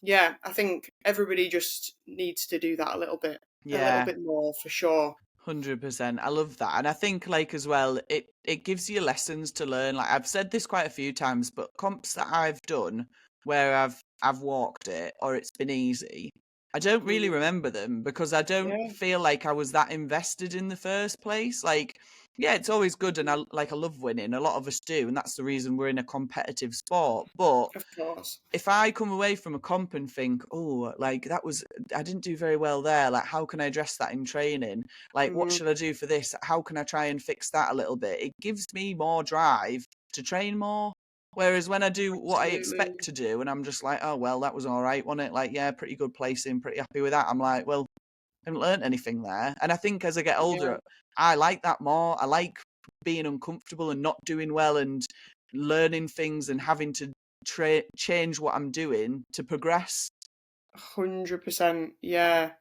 yeah, I think everybody just needs to do that a little Yeah. bit more for sure. 100%. I love that. And I think like as well, it gives you lessons to learn. Like I've said this quite a few times, but comps that I've done where I've walked it or it's been easy, I don't really Mm, remember them because I don't yeah. feel like I was that invested in the first place. Like, yeah, it's always good and I love winning. A lot of us do, and that's the reason we're in a competitive sport. But Of course. if I come away from a comp and think, oh, like I didn't do very well there. Like, how can I address that in training? Like, what Hmm. should I do for this? How can I try and fix that a little bit? It gives me more drive to train more. Whereas when I do what I expect Absolutely. to do and I'm just like, oh, well, that was all right, wasn't it? Like, yeah, pretty good placing, pretty happy with that. I'm like, well, I haven't learned anything there. And I think as I get Yeah. older, I like that more. I like being uncomfortable and not doing well and learning things and having to change what I'm doing to progress. 100%. Yeah.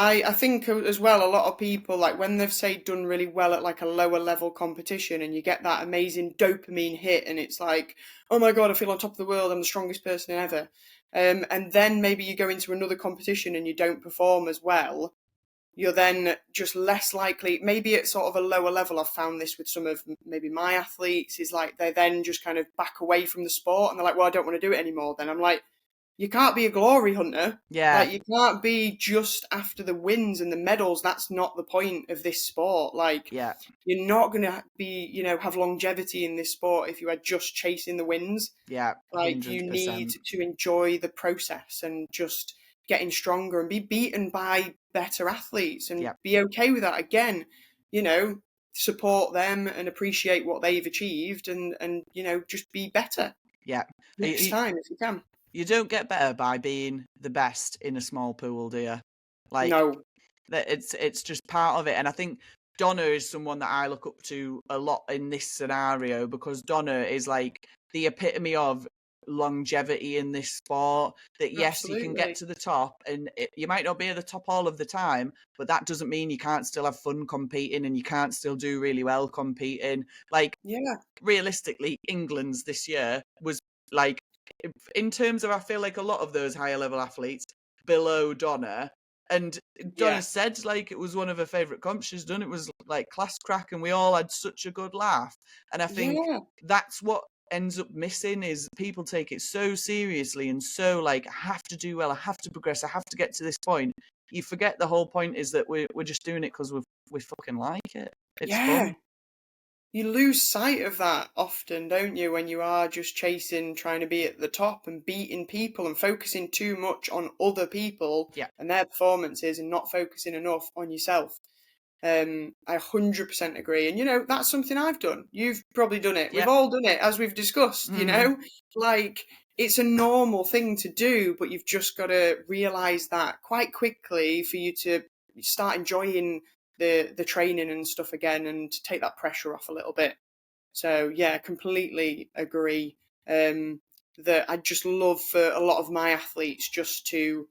I think as well, a lot of people, like when they've say done really well at like a lower level competition, and you get that amazing dopamine hit, and it's like, oh my god, I feel on top of the world, I'm the strongest person ever. And then maybe you go into another competition and you don't perform as well. You're then just less likely. Maybe at sort of a lower level, I've found this with some of maybe my athletes, is like they then just kind of back away from the sport, and they're like, well, I don't want to do it anymore. Then I'm like, you can't be a glory hunter. Yeah, Like, you can't be just after the wins and the medals. That's not the point of this sport. Like, yeah, you're not going to have longevity in this sport if you are just chasing the wins. yeah, Like, you need 100%. to enjoy the process and just getting stronger and be beaten by better athletes and Yeah, be okay with that. Again, you know, support them and appreciate what they've achieved, and just be better yeah. next time if you can. You don't get better by being the best in a small pool, do you? Like, No, that it's just part of it. And I think Donna is someone that I look up to a lot in this scenario because Donna is like the epitome of longevity in this sport. That yes, you can get absolutely. to the top and you might not be at the top all of the time, but that doesn't mean you can't still have fun competing and you can't still do really well competing. Like Yeah. realistically, England's this year was like in terms of, I feel like a lot of those higher level athletes below Donna, and Donna Yeah. said like it was one of her favourite comps she's done. It was like class crack, and we all had such a good laugh. And I think Yeah. that's what ends up missing is people take it so seriously and so like, I have to do well, I have to progress, I have to get to this point. You forget the whole point is that we're just doing it because we fucking like it. It's Yeah. fun. You lose sight of that often, don't you, when you are just chasing, trying to be at the top and beating people and focusing too much on other people Yeah. and their performances and not focusing enough on yourself. I 100% agree. And, that's something I've done. You've probably done it. Yeah. We've all done it, as we've discussed, Like, it's a normal thing to do, but you've just got to realise that quite quickly for you to start enjoying the training and stuff again and take that pressure off a little bit. So, yeah, completely agree. That I just love for a lot of my athletes just to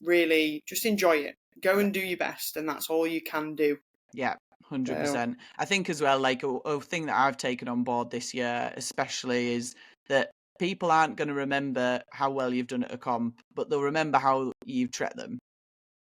really just enjoy it. Go and do your best, and that's all you can do. Yeah, So, 100%. I think as well, like a thing that I've taken on board this year, especially, is that people aren't going to remember how well you've done at a comp, but they'll remember how you've treated them.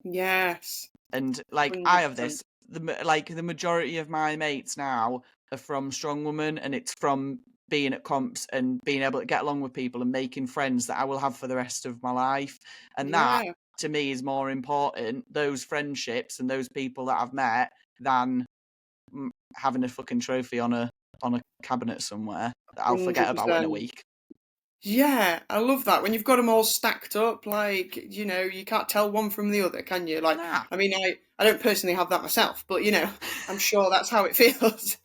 yes, And like I have 100%. this, the majority of my mates now are from Strongwoman, and it's from being at comps and being able to get along with people and making friends that I will have for the rest of my life. And that Yeah, to me is more important, those friendships and those people that I've met, than having a fucking trophy on a cabinet somewhere that I'll forget about in a 100%. week. Yeah, I love that. When you've got them all stacked up, like, you can't tell one from the other, can you? Like, Nah. I mean, I don't personally have that myself, but, I'm sure that's how it feels.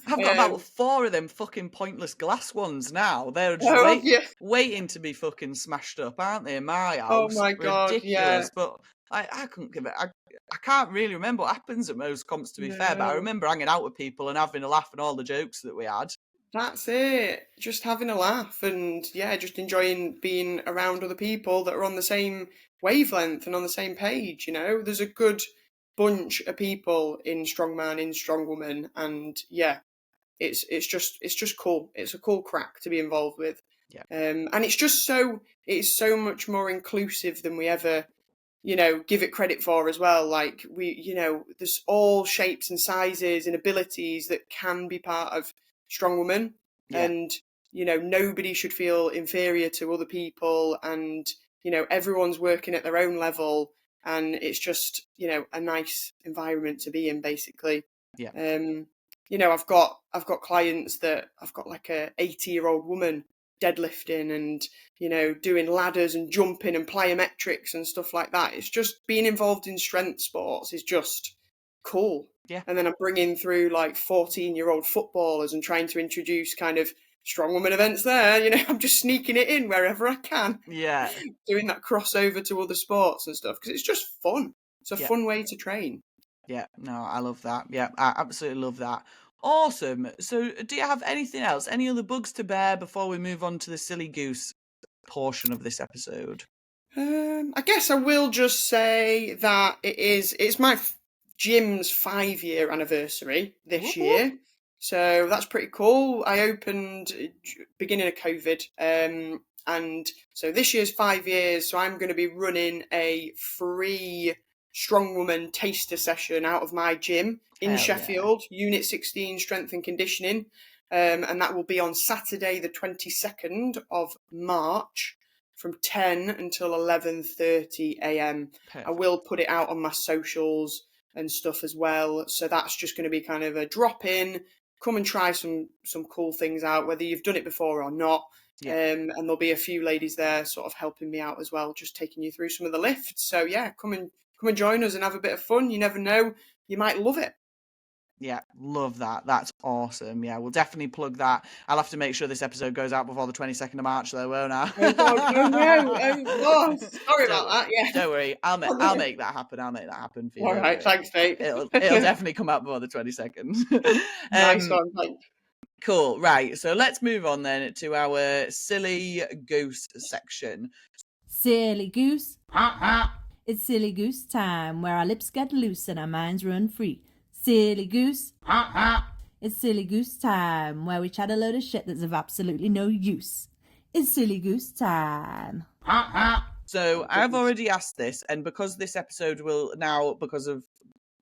I've got about 4 of them fucking pointless glass ones now. They're just Oh, yeah. waiting to be fucking smashed up, aren't they, in my Oh, house? my God, yeah. Ridiculous. But I couldn't give it. I can't really remember what happens at most comps, to be fair, but I No. remember hanging out with people and having a laugh and all the jokes that we had. That's it. Just having a laugh and yeah, just enjoying being around other people that are on the same wavelength and on the same page. There's a good bunch of people in Strongman, in Strongwoman, and yeah, it's just cool. It's a cool crack to be involved with. Yeah. And it's so much more inclusive than we ever give it credit for as well. Like there's all shapes and sizes and abilities that can be part of Strong Woman, Yeah. and nobody should feel inferior to other people, and everyone's working at their own level, and it's just a nice environment to be in, basically. Yeah. I've got clients that I've got like a 80-year-old woman deadlifting and doing ladders and jumping and plyometrics and stuff like that. It's just being involved in strength sports is just cool. Yeah. And then I'm bringing through like 14-year-old footballers and trying to introduce kind of strong woman events there. I'm just sneaking it in wherever I can. Yeah. Doing that crossover to other sports and stuff because it's just fun. It's a fun way to train. Yeah, no, I love that. Yeah, I absolutely love that. Awesome. So, do you have anything else? Any other bugs to bear before we move on to the silly goose portion of this episode? I guess I will just say that it's my gym's 5-year anniversary this year. So that's pretty cool. I opened beginning of COVID. And so this year's 5 years. So I'm going to be running a free Strong Woman taster session out of my gym in Sheffield, Unit 16 Strength and Conditioning. And that will be on Saturday, the 22nd of March from 10 until 11:30 a.m. I will put it out on my socials and stuff as well. So that's just going to be kind of a drop in. Come and try some cool things out, whether you've done it before or not. Yeah. And there'll be a few ladies there sort of helping me out as well, just taking you through some of the lifts. So yeah, come and join us and have a bit of fun. You never know, you might love it. Yeah, love that. That's awesome. Yeah, we'll definitely plug that. I'll have to make sure this episode goes out before the 22nd of March, though, won't I? Oh God, oh no, oh, sorry about that. Yeah, don't worry. I'll make that happen. I'll make that happen for you. All right, thanks, mate. It'll definitely come out before the 22nd. Nice one, thanks. Cool. Right. So let's move on then to our silly goose section. Silly goose. It's silly goose time, where our lips get loose and our minds run free. Silly goose. It's silly goose time, where we chat a load of shit that's of absolutely no use. It's silly goose time. So I've already asked this, and because this episode will now, because of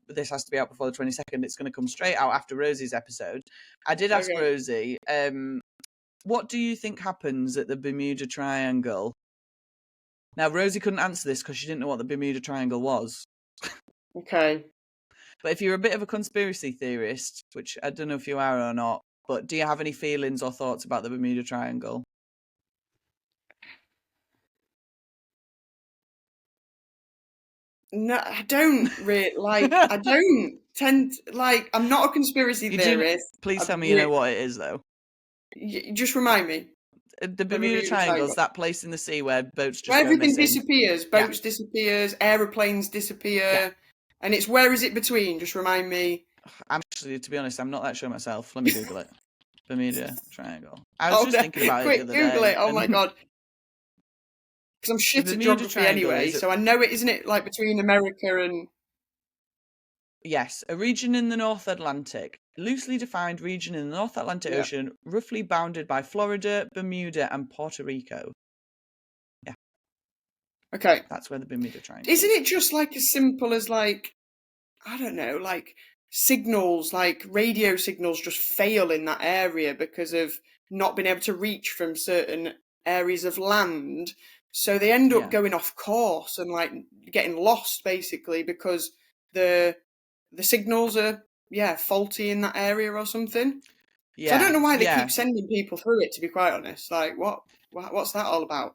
this has to be out before the 22nd, it's going to come straight out after Rosie's episode. I did ask Okay. Rosie, what do you think happens at the Bermuda Triangle? Now, Rosie couldn't answer this because she didn't know what the Bermuda Triangle was. Okay. But if you're a bit of a conspiracy theorist, which I don't know if you are or not, but do you have any feelings or thoughts about the Bermuda Triangle? No, I don't really like. I don't tend like. I'm not a conspiracy theorist. Please tell me you know what it is, though. Just remind me. The Bermuda Triangle is that place in the sea where boats just where go everything missing. disappears. Boats disappears. Aeroplanes disappear. And it's where is it between? Just remind me. I'm actually, to be honest, I'm not that sure myself. Let me Google it. Bermuda Triangle. I was just thinking about quick, it the other Google day. it. Oh my god. Because I'm shit at geography anyway, so I know it, isn't it, like between America and... Yes, a region in the North Atlantic. Loosely defined region in the North Atlantic Ocean, roughly bounded by Florida, Bermuda, and Puerto Rico. Yeah. Okay. That's where the Bermuda Triangle Isn't it just like as simple as like, I don't know, like signals, like radio signals just fail in that area because of not being able to reach from certain areas of land? So they end up going off course and like getting lost basically because the signals are faulty in that area or something. Yeah. So I don't know why they keep sending people through it, to be quite honest. Like what's that all about?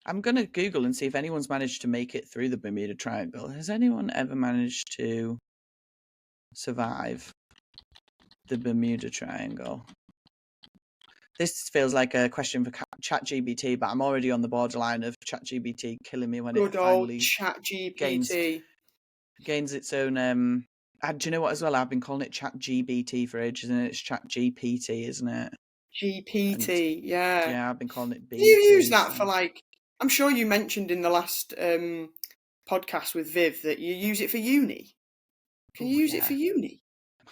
I'm going to Google and see if anyone's managed to make it through the Bermuda Triangle. Has anyone ever managed to survive the Bermuda Triangle? This feels like a question for ChatGPT, but I'm already on the borderline of ChatGPT killing me when it finally gains its own. Do you know what as well? I've been calling it ChatGPT for ages, and it's ChatGPT, isn't it? GPT, yeah. Yeah, I've been calling it BT. Do you use that for like? I'm sure you mentioned in the last podcast with Viv that you use it for uni. Can you use it for uni?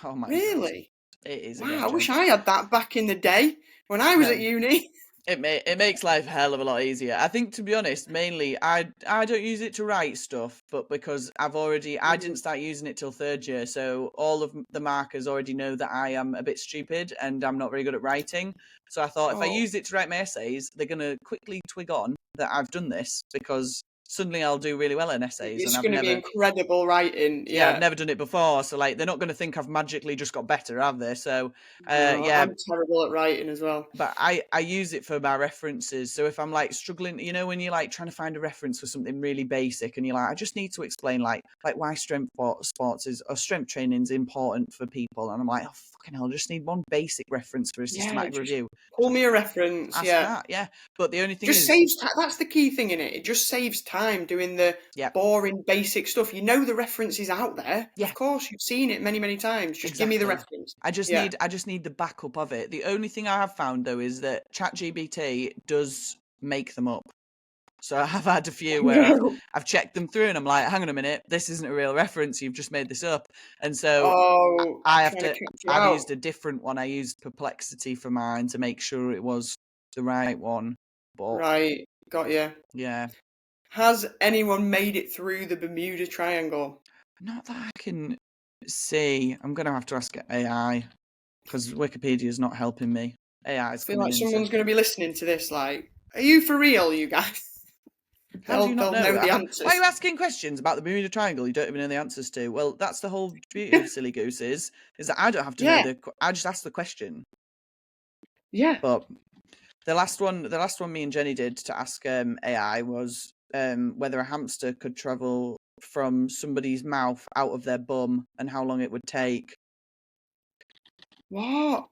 Oh my god! Really? It is. Wow, I wish I had that back in the day when I was at uni. It makes life a hell of a lot easier. I think, to be honest, mainly I don't use it to write stuff, but because I didn't start using it till third year, so all of the markers already know that I am a bit stupid and I'm not very good at writing. So I thought if I use it to write my essays, they're going to quickly twig on that I've done this because suddenly I'll do really well in essays. It's going to be incredible writing. Yeah, I've never done it before, so like they're not going to think I've magically just got better, have they? So I'm terrible at writing as well. But I use it for my references. So if I'm like struggling, you know, when you're like trying to find a reference for something really basic, and you're like, I just need to explain like why strength training is important for people, and I'm like, oh fucking hell, I just need one basic reference for a systematic review. Pull me a reference. Ask that, But the only thing just saves time. That's the key thing in it. It just saves time doing the boring basic stuff. You know the reference is out there. Yeah. Of course, you've seen it many, many times. Just give me the reference. I just need the backup of it. The only thing I have found though is that ChatGPT does make them up. So I have had a few where I've checked them through and I'm like, hang on a minute, this isn't a real reference. You've just made this up. And so I've used a different one. I used Perplexity for mine to make sure it was the right one. But, right, got you. Yeah. Has anyone made it through the Bermuda Triangle? Not that I can see. I'm going to have to ask AI because Wikipedia is not helping me. AI is I feel like someone's going to be listening to this like, are you for real, you guys? How do you not know the answers. Why are you asking questions about the Bermuda Triangle you don't even know the answers to? Well, that's the whole beauty of Silly Goose is that I don't have to know I just ask the question. Yeah. But the last one me and Jenny did to ask AI was whether a hamster could travel from somebody's mouth out of their bum and how long it would take. What?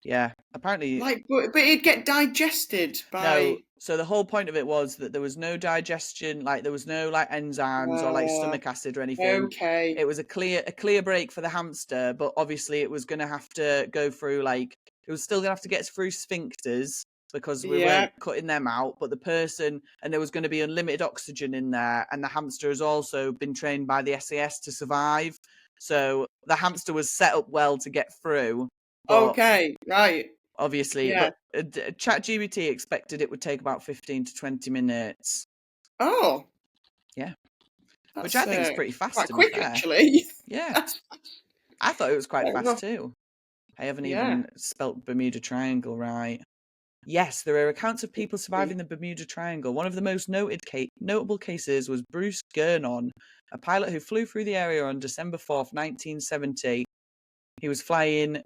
Yeah, apparently. But it'd get digested by. No, so the whole point of it was that there was no digestion, like there was no like enzymes or like stomach acid or anything. Okay. It was a clear break for the hamster, but obviously it was going to have to go through it was still going to have to get through sphincters because we weren't cutting them out. But the person, and there was going to be unlimited oxygen in there, and the hamster has also been trained by the SAS to survive. So the hamster was set up well to get through. Okay, right. obviously, Yeah. but ChatGPT expected it would take about 15 to 20 minutes. Oh, Yeah. that's Which I think is pretty fast, quite to be quick, fair. actually. Yeah. That's I thought it was quite fair fast enough. too. I haven't Yeah. even spelt Bermuda Triangle right. Yes, there are accounts of people surviving the Bermuda Triangle. One of the most notable cases was Bruce Gernon, a pilot who flew through the area on December 4th, 1970. He was flying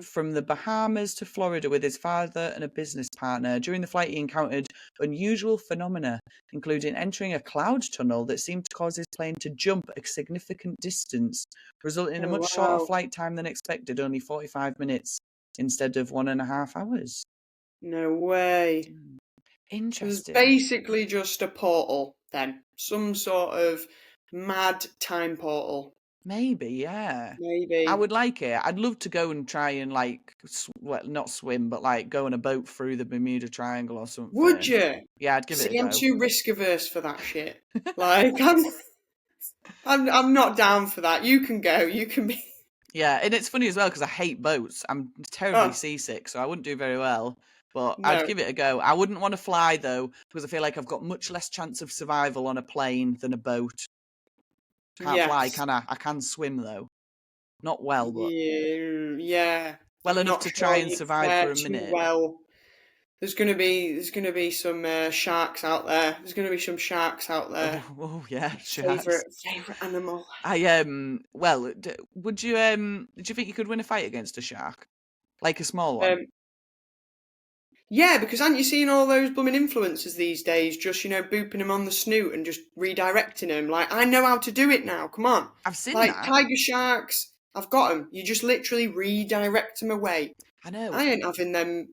from the Bahamas to Florida with his father and a business partner. During the flight, he encountered unusual phenomena, including entering a cloud tunnel that seemed to cause his plane to jump a significant distance, resulting in a Oh, much shorter wow. flight time than expected, only 45 minutes instead of 1.5 hours. No way. So it's Interesting. basically just a portal then. Some sort of mad time portal. Maybe, yeah. Maybe. I would like it. I'd love to go and try and not swim, but like go on a boat through the Bermuda Triangle or something. Would you? Yeah, I'd give it See, a I'm go. too risk averse for that shit. Like, I'm not down for that. You can go. You can be. Yeah, and it's funny as well because I hate boats. I'm terribly Oh, seasick, so I wouldn't do very well. But I'd no. give it a go. I wouldn't want to fly though, because I feel like I've got much less chance of survival on a plane than a boat. Can't fly, Yes. can I? I can swim though. Not well, but Yeah. well I'm enough not to try sure and you'd survive fare for a too minute. well. There's gonna be some sharks out there. There's gonna be some sharks out there. Oh yeah, sharks. Favorite animal. Well, would you do you think you could win a fight against a shark, like a small one? Um, yeah, because haven't you seen all those blooming influencers these days? Just booping him on the snoot and just redirecting him. Like, I know how to do it now. Come on. I've seen Like that. tiger sharks, I've got them. You just literally redirect them away. I know. I ain't having them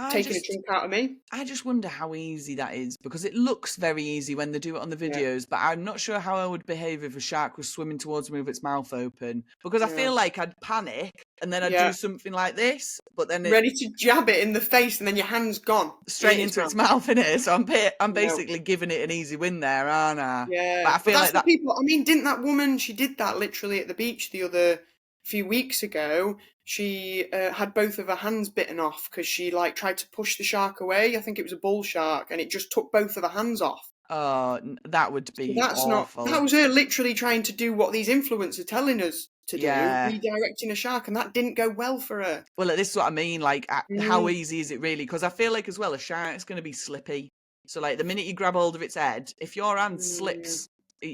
taking a chunk out of me. I just wonder how easy that is, because it looks very easy when they do it on the Yeah. videos, but I'm not sure how I would behave if a shark was swimming towards me with its mouth open, because I Yeah. feel like I'd panic and then I'd Yeah. do something like this, but then Ready to jab it in the face and then your hand's gone. straight into its mouth, innit? So I'm No. basically giving it an easy win there, aren't I? Yeah. But I feel that's like the that. people. I mean, didn't that woman, she did that literally at the beach the other few weeks ago. She had both of her hands bitten off because she tried to push the shark away. I think it was a bull shark, and it just took both of her hands off. Oh, that would So be that's not. awful. That was her literally trying to do what these influencers are telling us to do, Yeah. redirecting a shark, and that didn't go well for her. Well, this is what I mean. Like, how Mm. easy is it really? Because I feel like as well, a shark's going to be slippy. So, like, the minute you grab hold of its head, if your hand slips,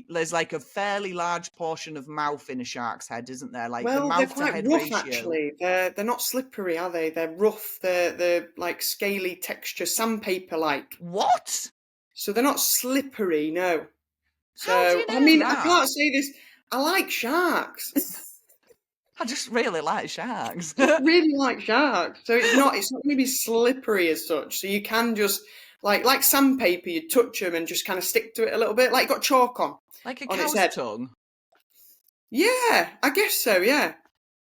there's like a fairly large portion of mouth in a shark's head, isn't there? Like the Well, they're mouth to quite head rough ratio. actually. They're not slippery, are they? They're rough. They're like scaly texture, sandpaper like. What? So they're not slippery, no. How do So you I know mean, I that? can't say this. I like sharks. I just really like sharks. Really like sharks. So it's not going to be slippery as such. So you can just like sandpaper, you touch them and just kind of stick to it a little bit, like got chalk on Like a its cow's head. tongue. Yeah, I guess so. Yeah.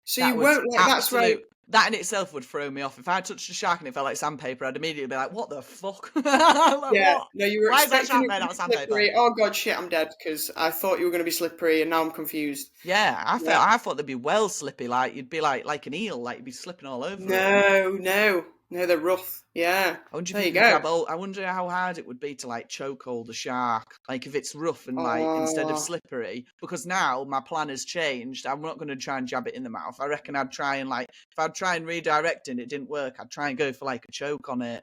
So That you would won't like. That's right. That in itself would throw me off. If I touched a shark and it felt like sandpaper, I'd immediately be like, "What the fuck? Like, Yeah, what? no, you were Why is that expecting shark it made to out be of sandpaper?" slippery. Oh god, shit, I'm dead because I thought you were going to be slippery, and now I'm confused. Yeah, Yeah. I thought they'd be well slippy. Like you'd be like an eel, like you'd be slipping all over it. No, they're rough. Yeah, I wonder if there you you can go. grab hold. I wonder how hard it would be to like choke hold a shark. Like if it's rough and like instead of Oh, slippery. Because now my plan has changed. I'm not going to try and jab it in the mouth. I reckon I'd try and if I'd try and redirect and it didn't work, I'd try and go for like a choke on it.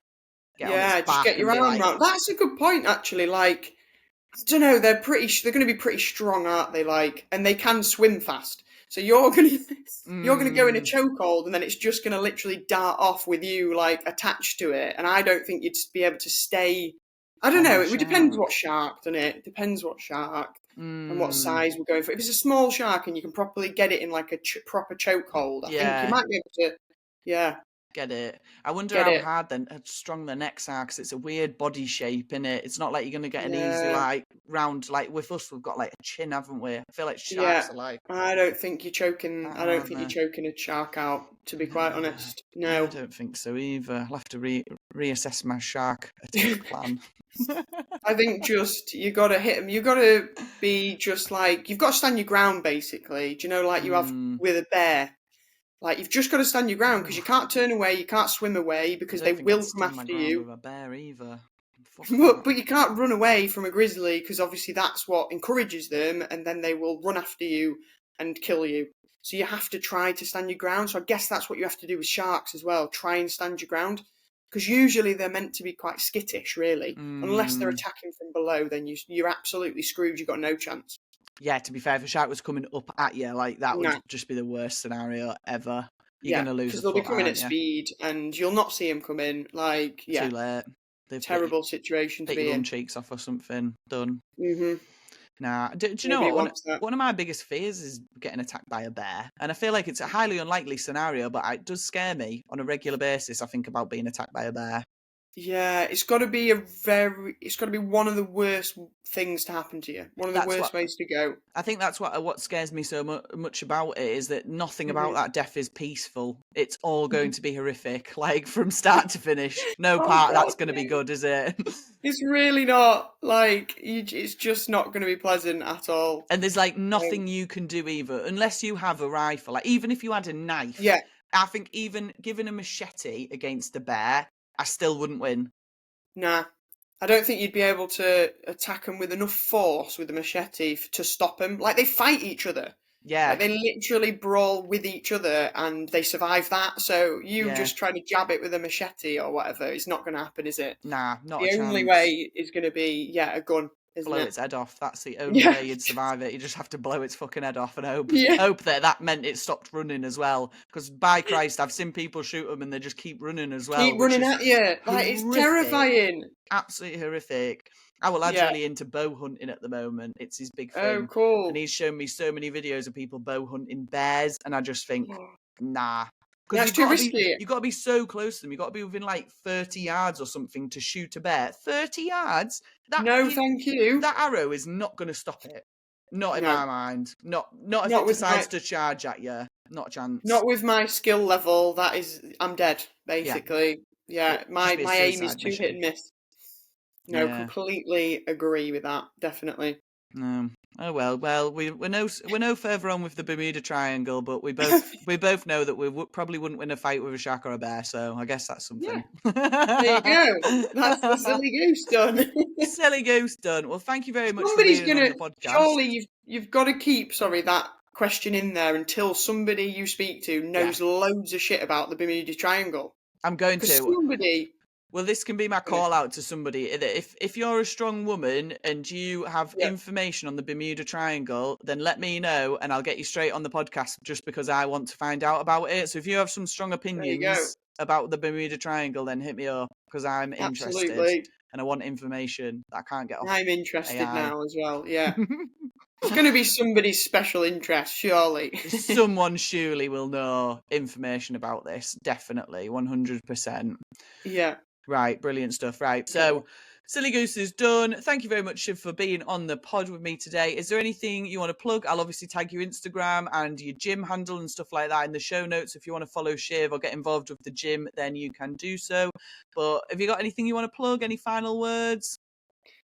Get on its yeah, just back get your and be arm like, round. That's a good point, actually. Like, I don't know, they're going to be pretty strong, aren't they? Like, and they can swim fast. So you're gonna go in a chokehold, and then it's just gonna literally dart off with you like attached to it. And I don't think you'd be able to stay. I don't on know. the It would depend what shark. shark, doesn't it? It depends what shark and what Mm, size we're going for. If it's a small shark and you can properly get it in like a proper chokehold, I think you yeah. might be able to. Yeah, Get it. I wonder get how it. hard then how strong the necks are because it's a weird body shape, innit? It's not like you're gonna get an easy Yeah, round with us. We've got like a chin, haven't we? I feel like yeah. sharks are like I don't think you're choking. that, I don't aren't think they? you're choking a shark out. To be quite No, honest, I no. don't think so either. I'll have to reassess my shark attack plan. I think just you got to hit them. You got to be just like you've got to stand your ground, basically. Do you know, like you have Mm, with a bear? Like, you've just got to stand your ground because you can't turn away, you can't swim away because they will come after you. With a bear either. But you can't run away from a grizzly because obviously that's what encourages them, and then they will run after you and kill you. So you have to try to stand your ground. So I guess that's what you have to do with sharks as well. Try and stand your ground. Because usually they're meant to be quite skittish, really. Unless they're attacking from below, then you're absolutely screwed. You've got no chance. Yeah, to be fair, if a shark was coming up at you, like, that would just be the worst scenario ever. You're going to lose a foot, because they'll be coming at speed, and you'll not see them come in. Like, Too late. Terrible situation to be in. Cheeks off or something. Done. Mm-hmm. Nah. Do you know what? One of my biggest fears is getting attacked by a bear. And I feel like it's a highly unlikely scenario, but it does scare me on a regular basis. I think about being attacked by a bear. Yeah, it's got to be one of the worst things to happen to you. One of the worst ways to go. I think that's what scares me so much about it, is that nothing about that death is peaceful. It's all going to be horrific, like from start to finish. No part that's going to be good, is it? It's really not. Like, it's just not going to be pleasant at all. And there's like nothing you can do either, unless you have a rifle. Like, even if you had a knife, I think even given a machete against a bear, I still wouldn't win. Nah. I don't think you'd be able to attack them with enough force with a machete to stop them. Like, they fight each other. Yeah. Like, they literally brawl with each other and they survive that. So just trying to jab it with a machete or whatever, it's not going to happen, is it? Nah, not a chance. The only way is going to be, a gun. Blow its head off. That's the only way you'd survive it. You just have to blow its fucking head off and hope that meant it stopped running as well. Because by Christ, I've seen people shoot them and they just keep running as well. Keep running at you. Like, it's terrifying. Absolutely horrific. Our lad's really into bow hunting at the moment. It's his big thing. Oh, cool. And he's shown me so many videos of people bow hunting bears, and I just think, nah. That's too risky. You've got to be so close to them. You've got to be within like 30 yards or something to shoot a bear. 30 yards? Thank you. That arrow is not going to stop it. Not in my mind. Not if it decides to charge at you. Not a chance. Not with my skill level. I'm dead, basically. Yeah, my aim is too hit and miss. No, completely agree with that. Definitely. Oh well. We're no further on with the Bermuda Triangle, but we both know that we probably wouldn't win a fight with a shark or a bear. So I guess that's something. Yeah. There you go. That's the silly goose done. Silly goose done. Well, thank you very much for being on the podcast. Surely you've got to keep that question in there until somebody you speak to knows loads of shit about the Bermuda Triangle. I'm going to. Somebody. Well, this can be my call out to somebody. If you're a strong woman and you have information on the Bermuda Triangle, then let me know and I'll get you straight on the podcast just because I want to find out about it. So if you have some strong opinions about the Bermuda Triangle, then hit me up because I'm interested and I want information that I can't get off. I'm interested now as well, yeah. It's going to be somebody's special interest, surely. Someone surely will know information about this, definitely, 100%. Yeah. Right, brilliant stuff. Right, so Silly Goose is done. Thank you very much, Shiv, for being on the pod with me today. Is there anything you want to plug? I'll obviously tag your Instagram and your gym handle and stuff like that in the show notes. If you want to follow Shiv or get involved with the gym, then you can do so. But have you got anything you want to plug? Any final words?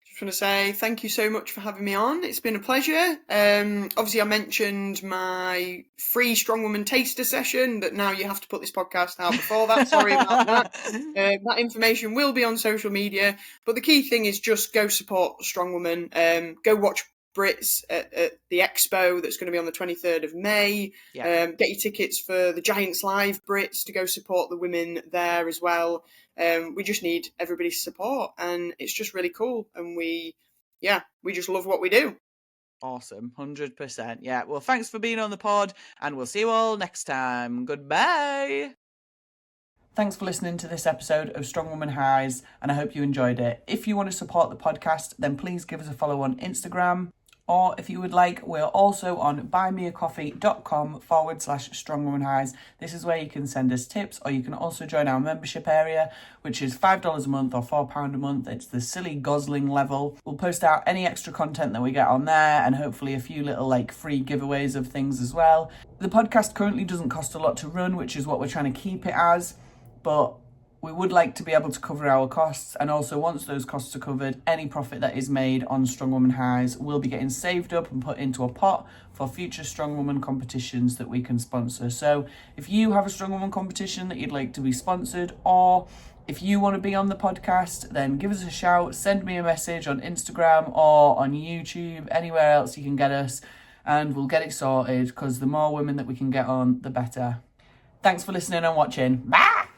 Just want to say thank you so much for having me on. It's been a pleasure. Obviously, I mentioned my free Strong Woman taster session, but now you have to put this podcast out before that. Sorry about that. That information will be on social media. But the key thing is just go support Strong Woman. Go watch Brits at the expo that's going to be on the 23rd of May. Get your tickets for the Giants Live Brits to go support the women there as well. We just need everybody's support and it's just really cool. And we just love what we do. Awesome. 100%. Yeah. Well, thanks for being on the pod and we'll see you all next time. Goodbye. Thanks for listening to this episode of Strong Woman Highs and I hope you enjoyed it. If you want to support the podcast, then please give us a follow on Instagram. Or if you would like, we're also on buymeacoffee.com/strongwomanhighs. This is where you can send us tips or you can also join our membership area, which is $5 a month or £4 a month. It's the silly gosling level. We'll post out any extra content that we get on there and hopefully a few little free giveaways of things as well. The podcast currently doesn't cost a lot to run, which is what we're trying to keep it as. But we would like to be able to cover our costs, and also once those costs are covered, any profit that is made on Strong Woman Highs will be getting saved up and put into a pot for future Strong Woman competitions that we can sponsor. So if you have a Strong Woman competition that you'd like to be sponsored, or if you want to be on the podcast, then give us a shout, send me a message on Instagram or on YouTube, anywhere else you can get us, and we'll get it sorted, because the more women that we can get on, the better. Thanks for listening and watching. Bye!